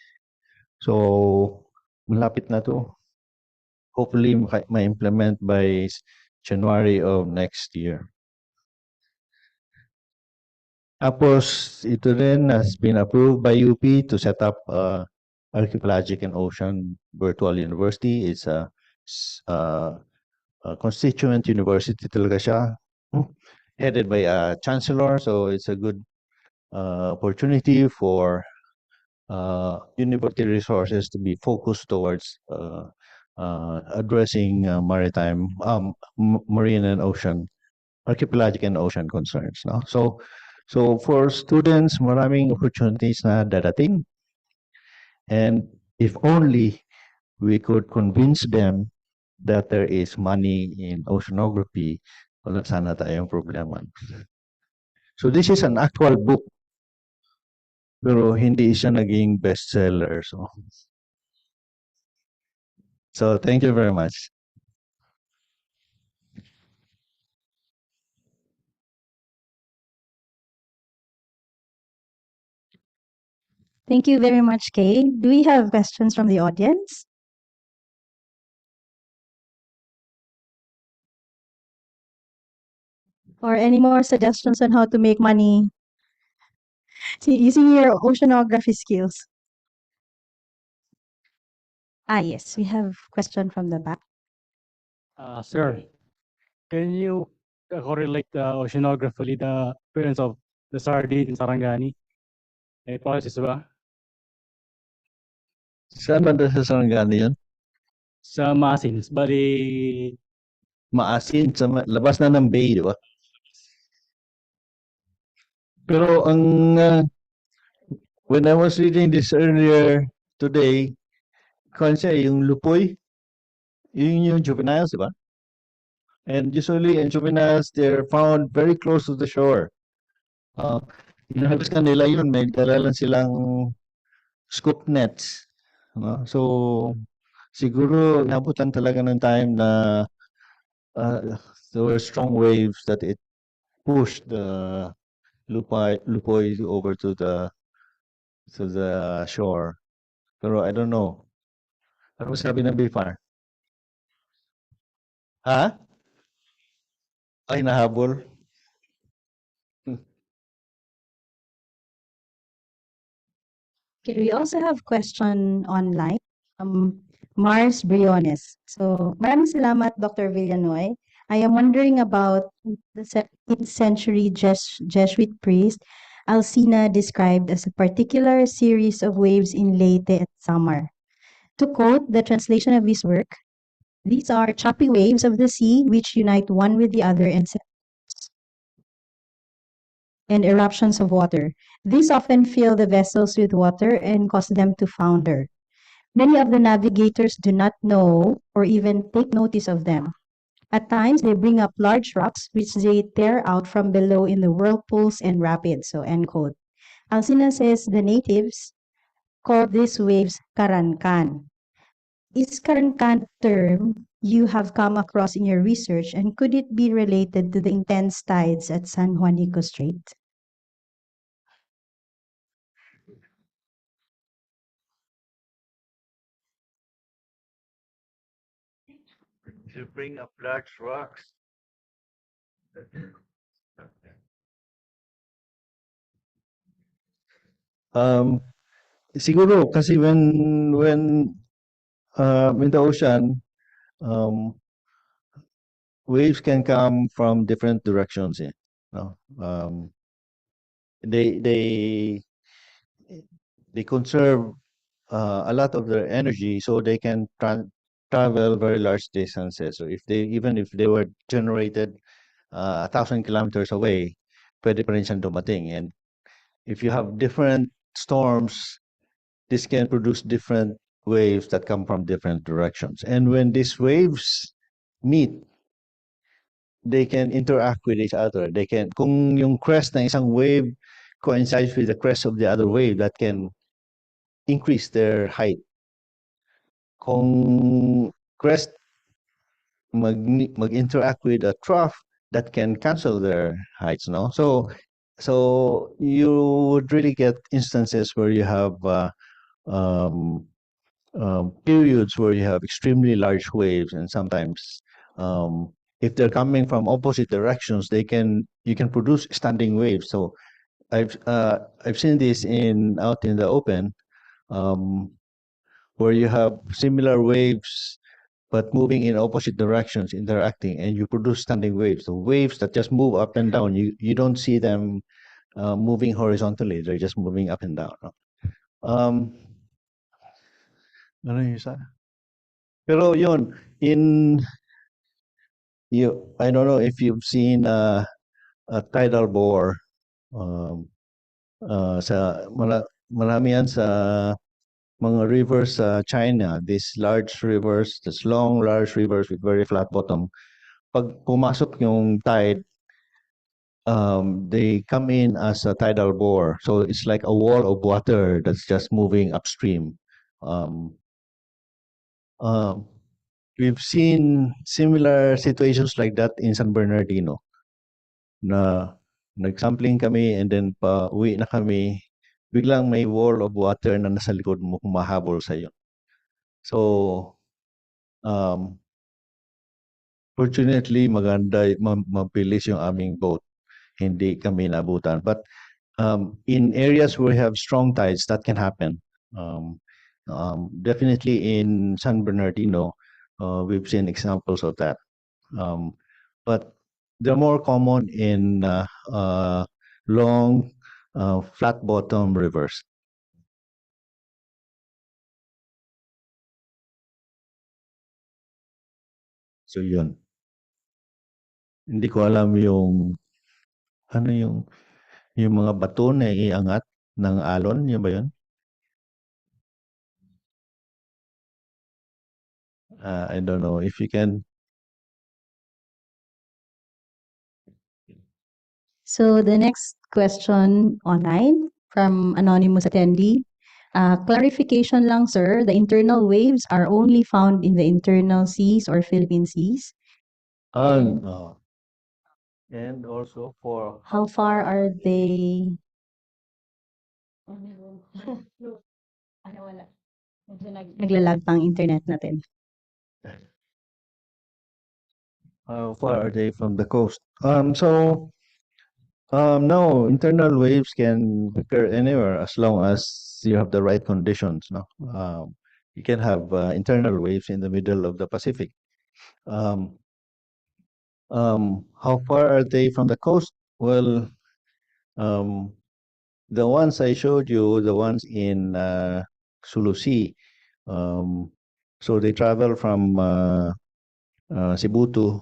So, malapit na to. Hopefully, ma-implement by January of next year. Tapos, ito rin has been approved by UP to set up Archipelagic and Ocean Virtual University. It's a constituent university talaga siya, headed by a chancellor. So it's a good opportunity for university resources to be focused towards addressing maritime, marine and ocean, archipelagic and ocean concerns. No? So for students, maraming opportunities na dadating. And if only we could convince them that there is money in oceanography, wala sana tayong problema. So this is an actual book, pero hindi siya naging bestseller. So thank you very much. Thank you very much, Kay. Do we have questions from the audience? Or any more suggestions on how to make money using your oceanography skills? Yes, we have question from the back. Sir, can you correlate the oceanography with the appearance of the sardine in Sarangani? May process ba? Saan banda sa Sarangani yun? Sa Masins, bali Maasin, sa labas na ng bay, di ba? Pero when I was reading this earlier today, kasi yung lupoy, yun yung juveniles, di ba? And usually in juveniles, they're found very close to the shore. Inhabis ka nila yun, may dala lang silang scoop nets. No? So, siguro nabutan talaga ng time na there were strong waves that it pushed the lupoy over to the shore. Pero I don't know. Ano sabi ng BFAR? Ha? Ay, nahabol. Okay, we also have question online from Mars Briones. So, maraming salamat, Dr. Villanoy. I am wondering about the 17th century Jesuit priest Alcina described as a particular series of waves in Leyte at Samar. To quote the translation of his work, these are choppy waves of the sea which unite one with the other and eruptions of water. These often fill the vessels with water and cause them to founder. Many of the navigators do not know or even take notice of them. At times, they bring up large rocks which they tear out from below in the whirlpools and rapids. So, end quote. Alcina says the natives call these waves karankan. Is karankan a term you have come across in your research, and could it be related to the intense tides at San Juanico Strait? To bring up large rocks. Siguro kasi when in the ocean, waves can come from different directions. No? They they they conserve a lot of their energy, so they can travel very large distances. So even if they were generated 1,000 kilometers away, pwede pa rin siyang dumating. And if you have different storms, this can produce different waves that come from different directions. And when these waves meet, they can interact with each other. They can, kung yung crest ng isang wave coincides with the crest of the other wave, that can increase their height. Kung crest mag-interact with a trough, that can cancel their heights, no? So so you would really get instances where you have um, periods where you have extremely large waves, and sometimes if they're coming from opposite directions, you can produce standing waves. So I've seen this out in the open, um, where you have similar waves but moving in opposite directions, interacting, and you produce standing waves. So waves that just move up and down. You don't see them moving horizontally; they're just moving up and down. No? Ano yung isa? Pero yun, I don't know if you've seen a tidal bore. Um, marami yan sa mga rivers sa China, these large rivers, these long, large rivers with very flat bottom. Pag pumasok yung tide, they come in as a tidal bore. So it's like a wall of water that's just moving upstream. Um, we've seen similar situations like that in San Bernardino, na nag-sampling kami and then pa uwi na kami, biglang may wall of water na nasa likod mo humahabol sa iyo. So, fortunately, mabilis yung aming boat. Hindi kami nabutan. But in areas where we have strong tides, that can happen. Definitely in San Bernardino, we've seen examples of that. But they're more common in long, flat bottom rivers. So yun. Hindi ko alam ano yung mga bato na iangat ng alon, yun ba yun? I don't know if you can. So the next question online from anonymous attendee. Clarification lang, sir. The internal waves are only found in the internal seas or Philippine seas. And also for How far are they? Naglalag pang internet natin. how far are they from the coast? No, internal waves can occur anywhere as long as you have the right conditions. No, you can have internal waves in the middle of the Pacific. How far are they from the coast? Well, the ones I showed you, the ones in Sulu Sea, so they travel from Cebu to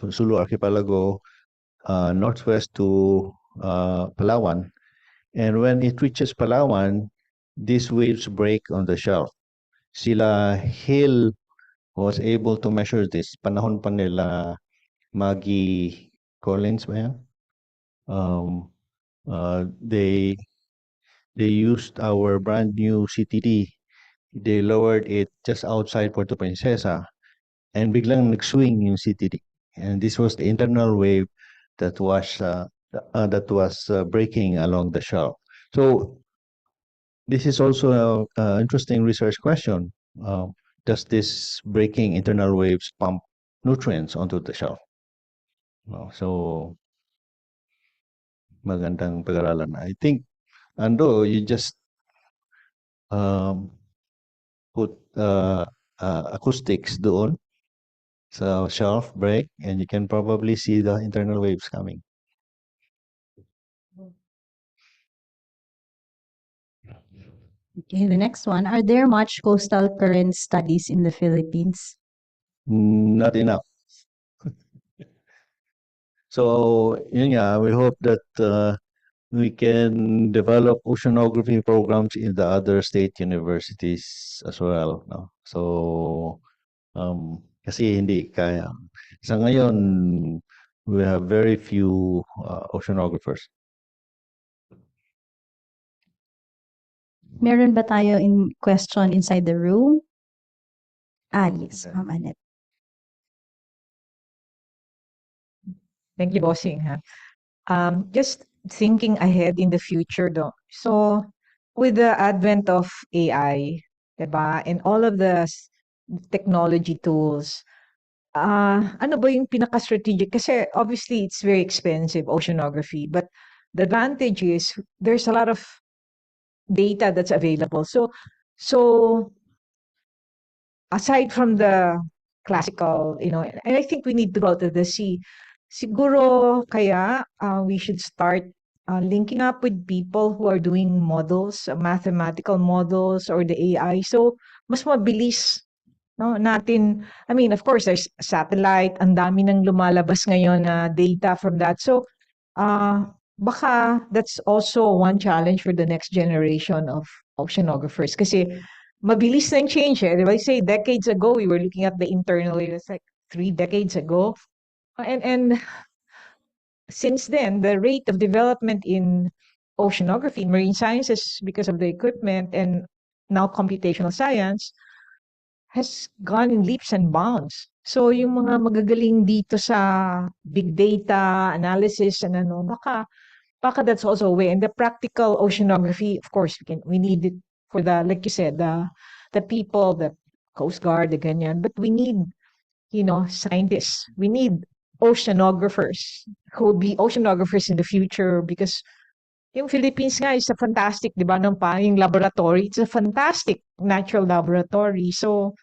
from Sulu Archipelago northwest to Palawan. And when it reaches Palawan, these waves break on the shelf. Sila Hill was able to measure this. Panahon pa nila Maggie Collins ba yan? They used our brand new CTD. They lowered it just outside Puerto Princesa and biglang nag-swing yung CTD. And this was the internal wave that was breaking along the shelf. So this is also an interesting research question. Does this breaking internal waves pump nutrients onto the shelf? So magandang pag-aralan. I think, Ando, you just put acoustics doon sa shelf break and you can probably see the internal waves coming. Okay, the next one. Are there much coastal current studies in the Philippines? Not enough. So, yun nga, we hope that we can develop oceanography programs in the other state universities as well. No? So, kasi hindi kaya. Sa ngayon, we have very few oceanographers. Meron ba tayo in question inside the room? Yes, Ma'am Annette. Thank you, Bossing. Just thinking ahead in the future, though. So, with the advent of AI, diba, and all of the technology tools, ano ba yung pinaka-strategic? Kasi obviously it's very expensive, oceanography, but the advantage is there's a lot of data that's available. So aside from the classical, and I think we need to go to the sea. Siguro kaya we should start linking up with people who are doing models, mathematical models or the AI. So mas mabilis, no, natin. I mean, of course, there's satellite, ang dami nang lumalabas ngayon na data from that. So baka that's also one challenge for the next generation of oceanographers. Kasi mabilis na yung change eh. Diba? I say decades ago, we were looking at the internal, it's like 3 decades ago. And since then, the rate of development in oceanography, marine sciences, because of the equipment and now computational science, has gone in leaps and bounds. So yung mga magagaling dito sa big data analysis and ano, baka that's also a way. And the practical oceanography, of course, we need it for the, like you said, the people, the Coast Guard, the ganyan. But we need, scientists. We need oceanographers who will be oceanographers in the future because yung Philippines nga is a fantastic, di ba, yung laboratory. It's a fantastic natural laboratory. So,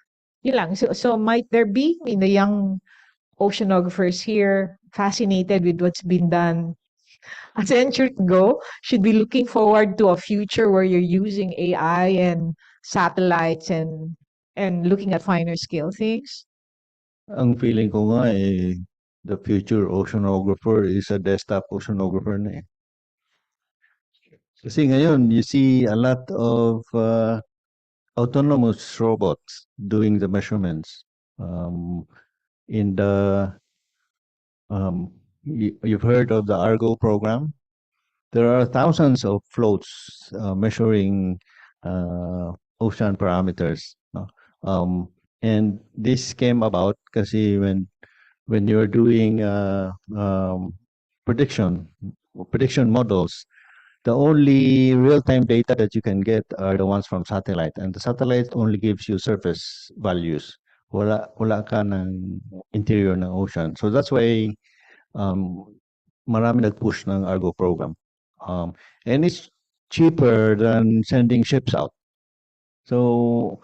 yun lang. So might there be, the young oceanographers here fascinated with what's been done a century ago should be looking forward to a future where you're using AI and satellites and looking at finer scale things. Ang feeling ko nga the future oceanographer is a desktop oceanographer na eh. Kasi ngayon, you see a lot of autonomous robots doing the measurements. In the you've heard of the Argo program. There are thousands of floats measuring ocean parameters. No? And this came about kasi when you're doing prediction models, the only real-time data that you can get are the ones from satellite, and the satellite only gives you surface values. Wala ka ng interior ng ocean. So that's why marami nag-push ng Argo program. And it's cheaper than sending ships out. So,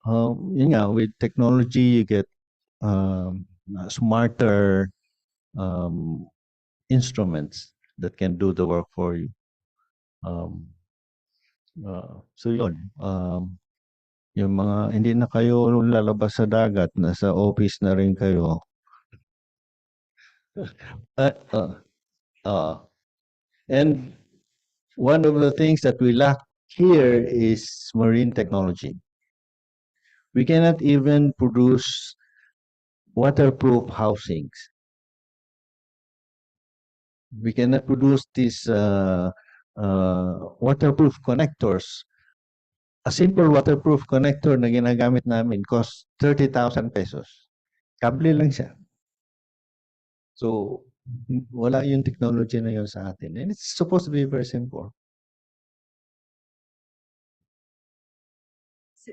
yun nga, with technology, you get smarter instruments that can do the work for you. So yun, yung mga hindi na kayo lalabas sa dagat, nasa office na rin kayo. And one of the things that we lack here is marine technology. We cannot even produce waterproof housings. We cannot produce these waterproof connectors. A simple waterproof connector na ginagamit namin costs 30,000 pesos. Kable lang siya. So, wala yung technology na yun sa atin. And it's supposed to be very simple.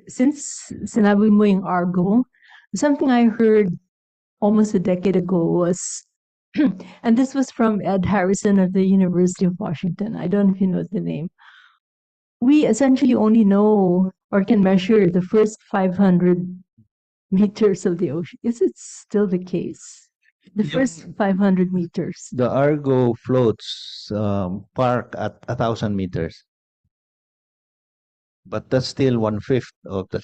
Since sinabi mo yung Argo, something I heard almost a decade ago was, and this was from Ed Harrison of the University of Washington. I don't know if you know the name. We essentially only know or can measure the first 500 meters of the ocean. Is it still the case? The first 500 meters. The Argo floats park at 1,000 meters. But that's still 1/5 of the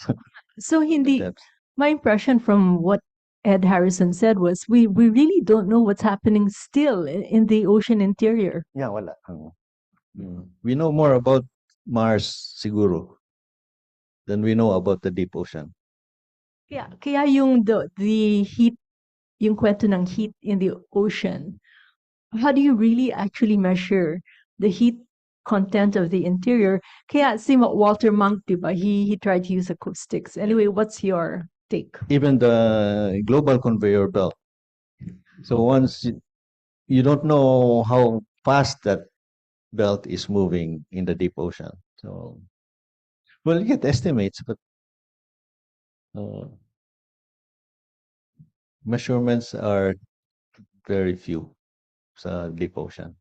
So hindi, depth. my impression from what Ed Harrison said was we really don't know what's happening still in the ocean interior. Yeah, wala. We know more about Mars siguro than we know about the deep ocean. Kaya yung the heat, yung kwento ng heat in the ocean, how do you really actually measure the heat content of the interior? Kaya si Walter Monk, diba, he tried to use acoustics. Anyway, what's your take? Even the global conveyor belt. So once you don't know how fast that belt is moving in the deep ocean. So, well, you get estimates, but measurements are very few sa deep ocean.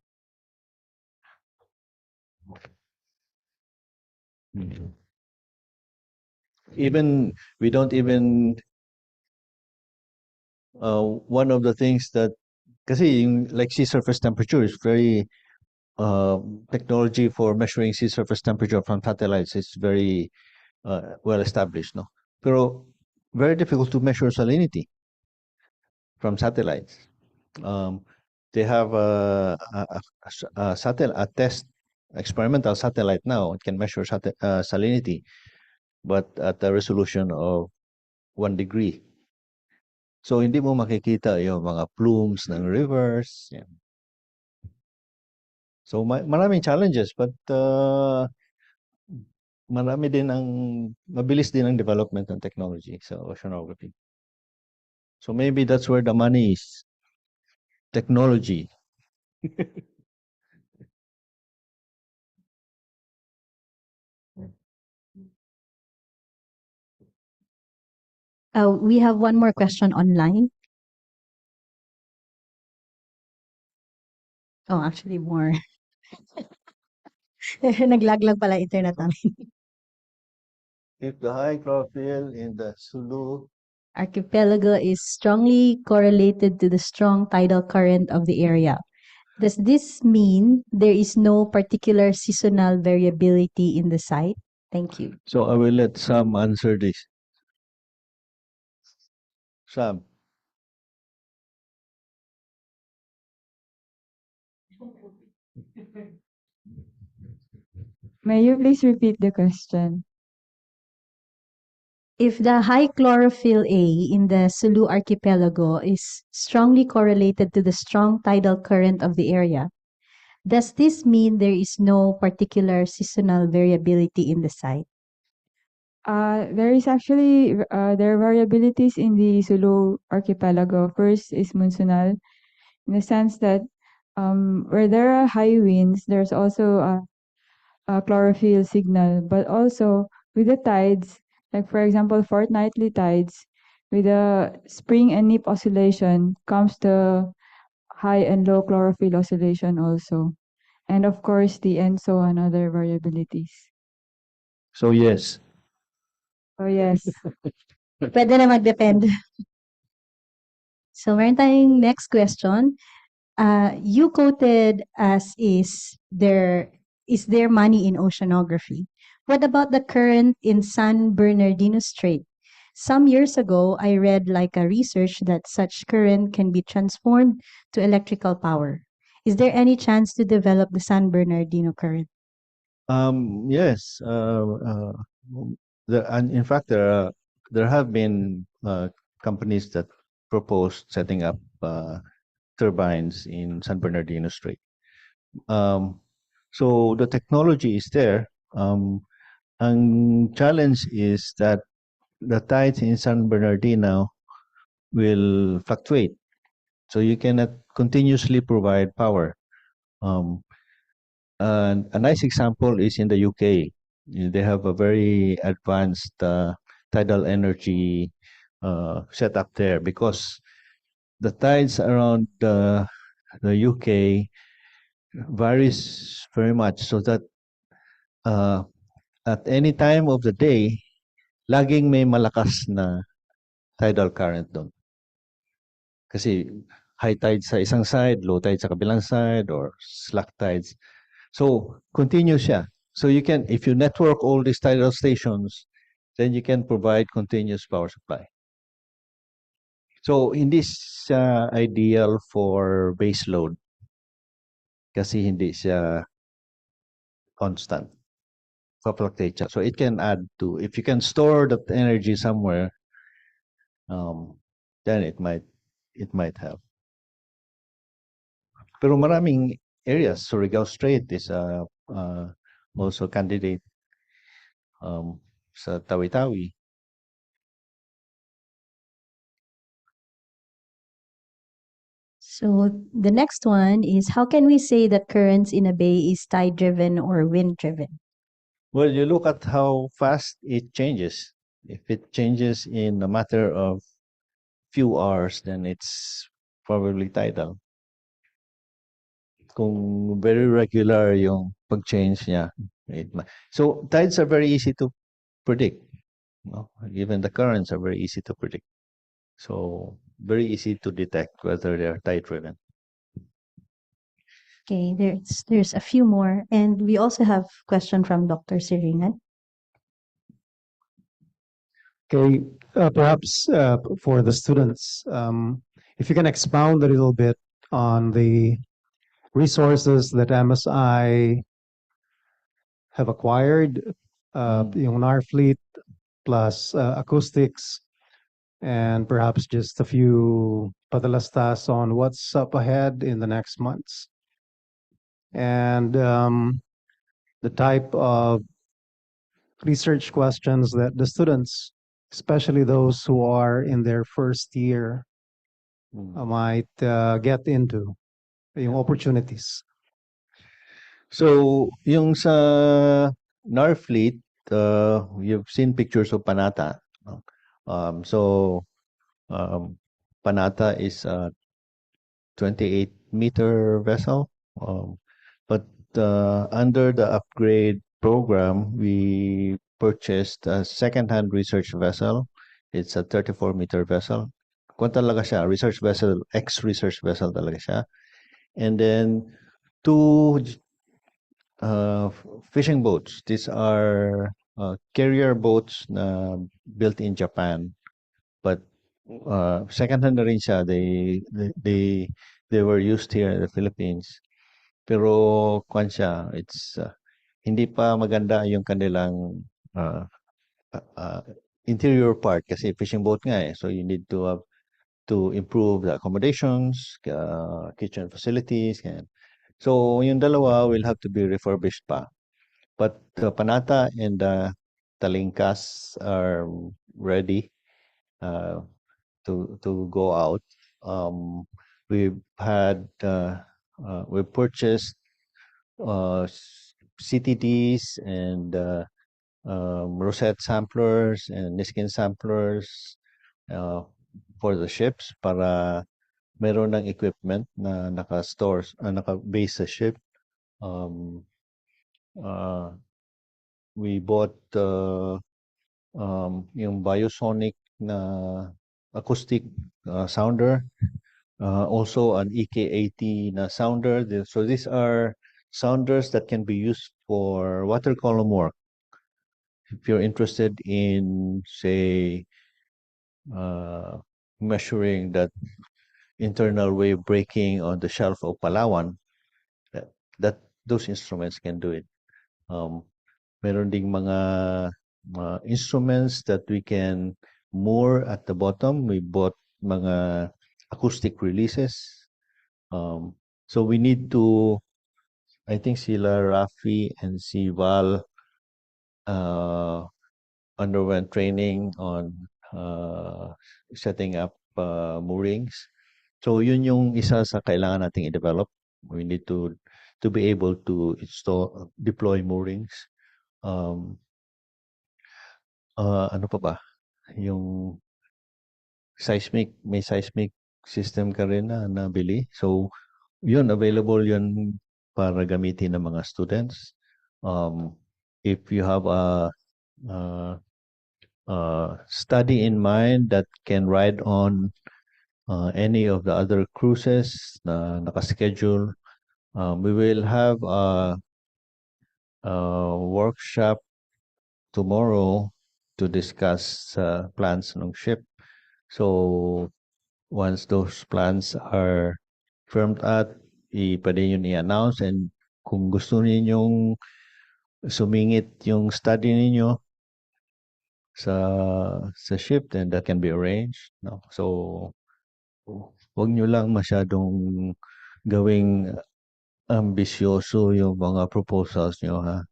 Even we don't even one of the things that kasi yung like sea surface temperature is very technology for measuring sea surface temperature from satellites is very well established, no? Pero very difficult to measure salinity from satellites. They have a test experimental satellite now. It can measure salinity, but at the resolution of 1 degree. So hindi mo makikita yung mga plumes ng rivers. Yan. So maraming challenges, but mabilis din ang development ng technology sa oceanography. So maybe that's where the money is. Technology. We have one more question online. Oh, actually more. Naglaglag pala internet namin. If the high chlorophyll in the Sulu Archipelago is strongly correlated to the strong tidal current of the area. Does this mean there is no particular seasonal variability in the site? Thank you. So I will let Sam answer this. Sam. May you please repeat the question? If the high chlorophyll A in the Sulu archipelago is strongly correlated to the strong tidal current of the area, does this mean there is no particular seasonal variability in the site? There is actually there are variabilities in the Sulu archipelago. First is monsoonal, in the sense that where there are high winds, there's also a chlorophyll signal. But also with the tides, like for example, fortnightly tides, with the spring and neap oscillation comes the high and low chlorophyll oscillation also. And of course, the ENSO and other variabilities. So yes. So yes. Pwede na mag-depend. So meron tayong next question. You quoted as is there money in oceanography. What about the current in San Bernardino Strait? Some years ago, I read like a research that such current can be transformed to electrical power. Is there any chance to develop the San Bernardino current? Yes. And in fact, there have been companies that proposed setting up turbines in San Bernardino Strait. So the technology is there. Ang challenge is that the tides in San Bernardino will fluctuate. So you cannot continuously provide power. And a nice example is in the UK. They have a very advanced tidal energy setup there because the tides around the UK varies very much, so that at any time of the day, laging may malakas na tidal current doon. Kasi high tide sa isang side, low tide sa kabilang side, or slack tides. So, continuous siya. So you can, if you network all these tidal stations, then you can provide continuous power supply. So, hindi siya ideal for base load kasi hindi siya constant. Fluctuate siya. So, it can add to, if you can store that energy somewhere, then it might help. Pero maraming areas, Surigao Strait is also candidate sa Tawi-Tawi. So the next one is, how can we say that currents in a bay is tide driven or wind driven? Well, you look at how fast it changes. If it changes in a matter of few hours, then it's probably tidal. Kung very regular yung pag-change niya. So tides are very easy to predict. No? Even the currents are very easy to predict. So very easy to detect whether they are tide driven. Okay, there's a few more, and we also have question from Dr. Siringan. Okay, perhaps for the students, if you can expound a little bit on the resources that MSI have acquired, yung NAR fleet plus acoustics, and perhaps just a few padalastas on what's up ahead in the next months. And the type of research questions that the students, especially those who are in their first year, might get into, yung opportunities. So yung sa NAR fleet, you've seen pictures of Panata. No? Panata is a 28-meter vessel. But under the upgrade program, we purchased a second-hand research vessel. It's a 34-meter vessel. Kung talaga siya, research vessel, ex-research vessel talaga siya. And then two fishing boats. These are carrier boats na built in Japan. But second-hand na rin siya. They were used here in the Philippines. Pero kwan siya, it's hindi pa maganda yung kanilang interior part kasi fishing boat nga eh. So you need to improve the accommodations, kitchen facilities. So yung dalawa will have to be refurbished pa. But the Panata and the Talingkas are ready to go out. We've purchased CTDs and rosette samplers and Niskin samplers for the ships para meron ng equipment na naka-base sa ship. We bought yung biosonic na acoustic sounder, also an EK80 na sounder. So these are sounders that can be used for water column work. If you're interested in, say, measuring that internal wave breaking on the shelf of Palawan, that those instruments can do it. Meron ding mga instruments that we can moor at the bottom. We bought mga acoustic releases. So we need to, I think sila Rafi and si Val underwent training on setting up moorings. So yun yung isa sa kailangan nating i-develop. We need to be able to deploy moorings. Ano pa ba? Yung may seismic system ka rin na nabili. So yun, available yun para gamitin ng mga students. If you have a study in mind that can ride on any of the other cruises na nakaschedule, we will have a workshop tomorrow to discuss plans ng ship. So once those plans are firmed up, pwede yun i-announce, and kung gusto ninyong sumingit yung study ninyo sa ship, then that can be arranged. No? So wag nyo lang masyadong gawing ambisyoso yung mga proposals nyo, ha?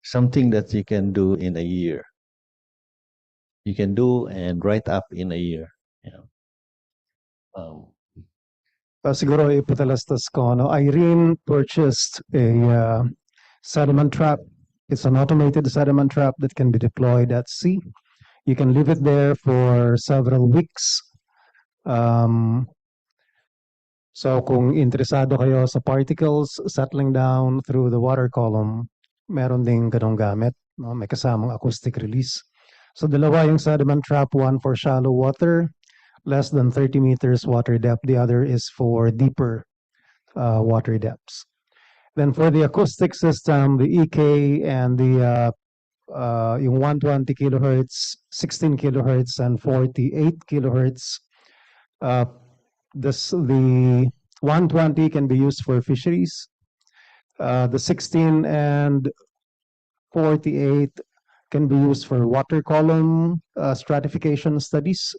Something that you can do in a year. You can do and write up in a year. You know? siguro ipatalastas ko, no? Irene purchased a sediment trap. It's an automated sediment trap that can be deployed at sea. You can leave it there for several weeks. So kung interesado kayo sa particles settling down through the water column, meron ding ganong gamit, no? May kasamang acoustic release. So dalawa yung sediment trap, one for shallow water, less than 30 meters water depth. The other is for deeper water depths. Then for the acoustic system, the EK and the yung 120 kilohertz, 16 kilohertz, and 48 kilohertz. The 120 can be used for fisheries. The 16 and 48 can be used for water column stratification studies.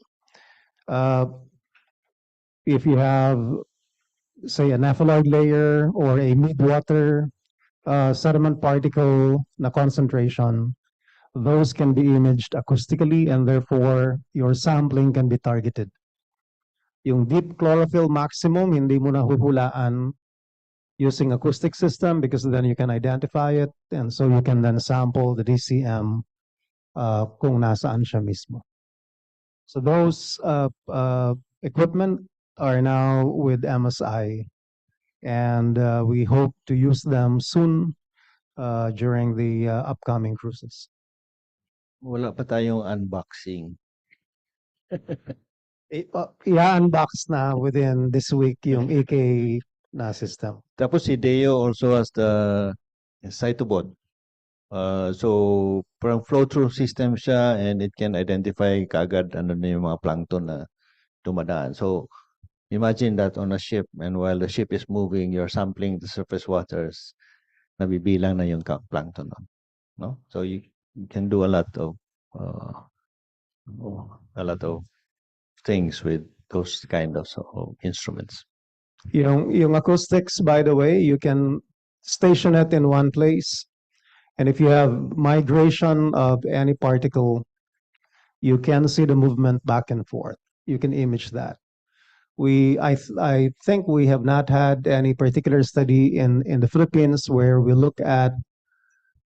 If you have, say, a nephaloid layer or a mid-water sediment particle na concentration, those can be imaged acoustically and therefore your sampling can be targeted. Yung deep chlorophyll maximum, hindi mo na huhulaan using acoustic system because then you can identify it and so you can then sample the DCM kung nasaan siya mismo. So those equipment are now with MSI and we hope to use them soon during the upcoming cruises. Wala pa tayong unboxing. I-unbox na within this week yung EK na system. Tapos si Deo also has the cytobot. So parang flow-through system siya and it can identify kaagad ano na yung mga plankton na dumadaan. So imagine that on a ship and while the ship is moving, you're sampling the surface waters, nabibilang na yung plankton. No? So you can do a lot of things with those kind of instruments. Yung acoustics, by the way, you can station it in one place. And if you have migration of any particle, you can see the movement back and forth. You can image that. I think we have not had any particular study in the Philippines where we look at,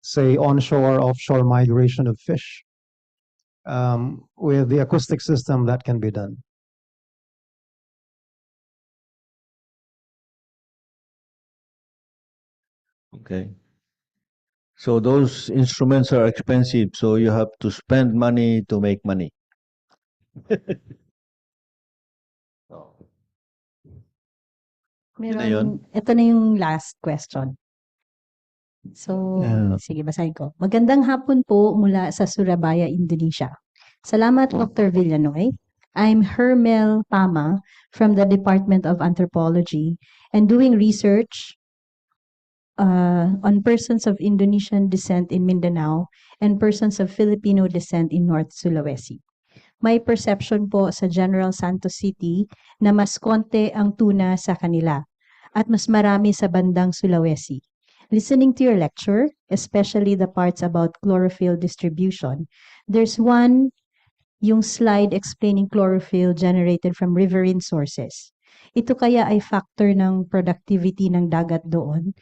say, onshore, offshore migration of fish. With the acoustic system, that can be done. Okay. So those instruments are expensive, so you have to spend money to make money. Ito na yung last question. So, sige, basahin ko. Magandang hapon po mula sa Surabaya, Indonesia. Salamat, Dr. Villanoy. I'm Hermel Pama from the Department of Anthropology and doing research on persons of Indonesian descent in Mindanao and persons of Filipino descent in North Sulawesi. May perception po sa General Santos City na mas konti ang tuna sa kanila at mas marami sa bandang Sulawesi. Listening to your lecture, especially the parts about chlorophyll distribution, there's one, yung slide explaining chlorophyll generated from riverine sources. Ito kaya ay factor ng productivity ng dagat doon.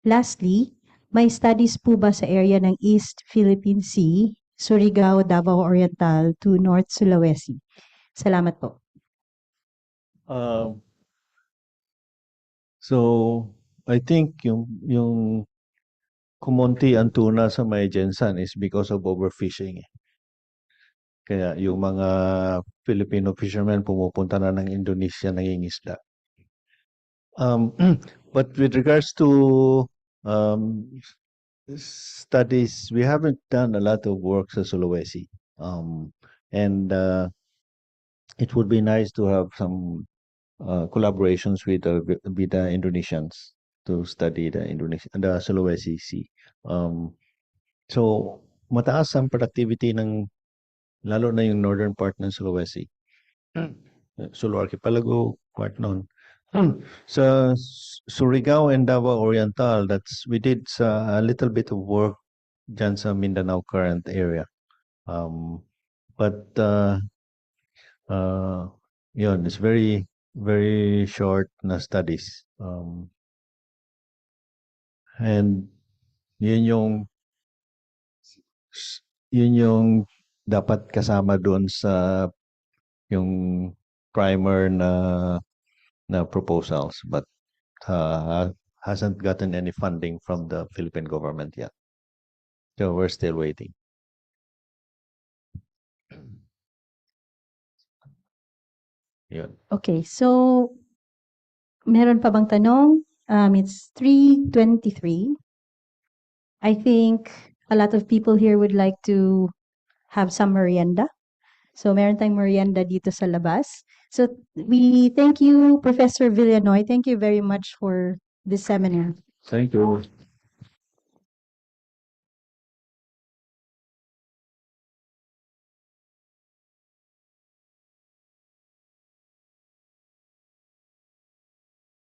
Lastly, may studies po ba sa area ng East Philippine Sea, Surigao, Davao Oriental to North Sulawesi? Salamat po. So I think yung kumonti ang tuna sa may Jensan is because of overfishing. Kaya yung mga Filipino fishermen pumupunta na ng Indonesia nangingisda. But with regards to studies, we haven't done a lot of work sa Sulawesi. And it would be nice to have some collaborations with the Indonesians to study the Sulawesi Sea. So mataas ang productivity ng lalo na yung northern part ng Sulawesi. Sulu Archipelago, part nun. Sa Surigao and Davao Oriental, we did a little bit of work dyan sa Mindanao current area. But yun, it's very very short na studies. And yun yung dapat kasama doon sa yung primer na proposals, but hasn't gotten any funding from the Philippine government yet. So we're still waiting. Yun. Okay, so meron pa bang tanong? It's 3:23. I think a lot of people here would like to have some merienda. So meron tayong merienda dito sa labas. So we thank you, Professor Villanoy. Thank you very much for this seminar. Thank you.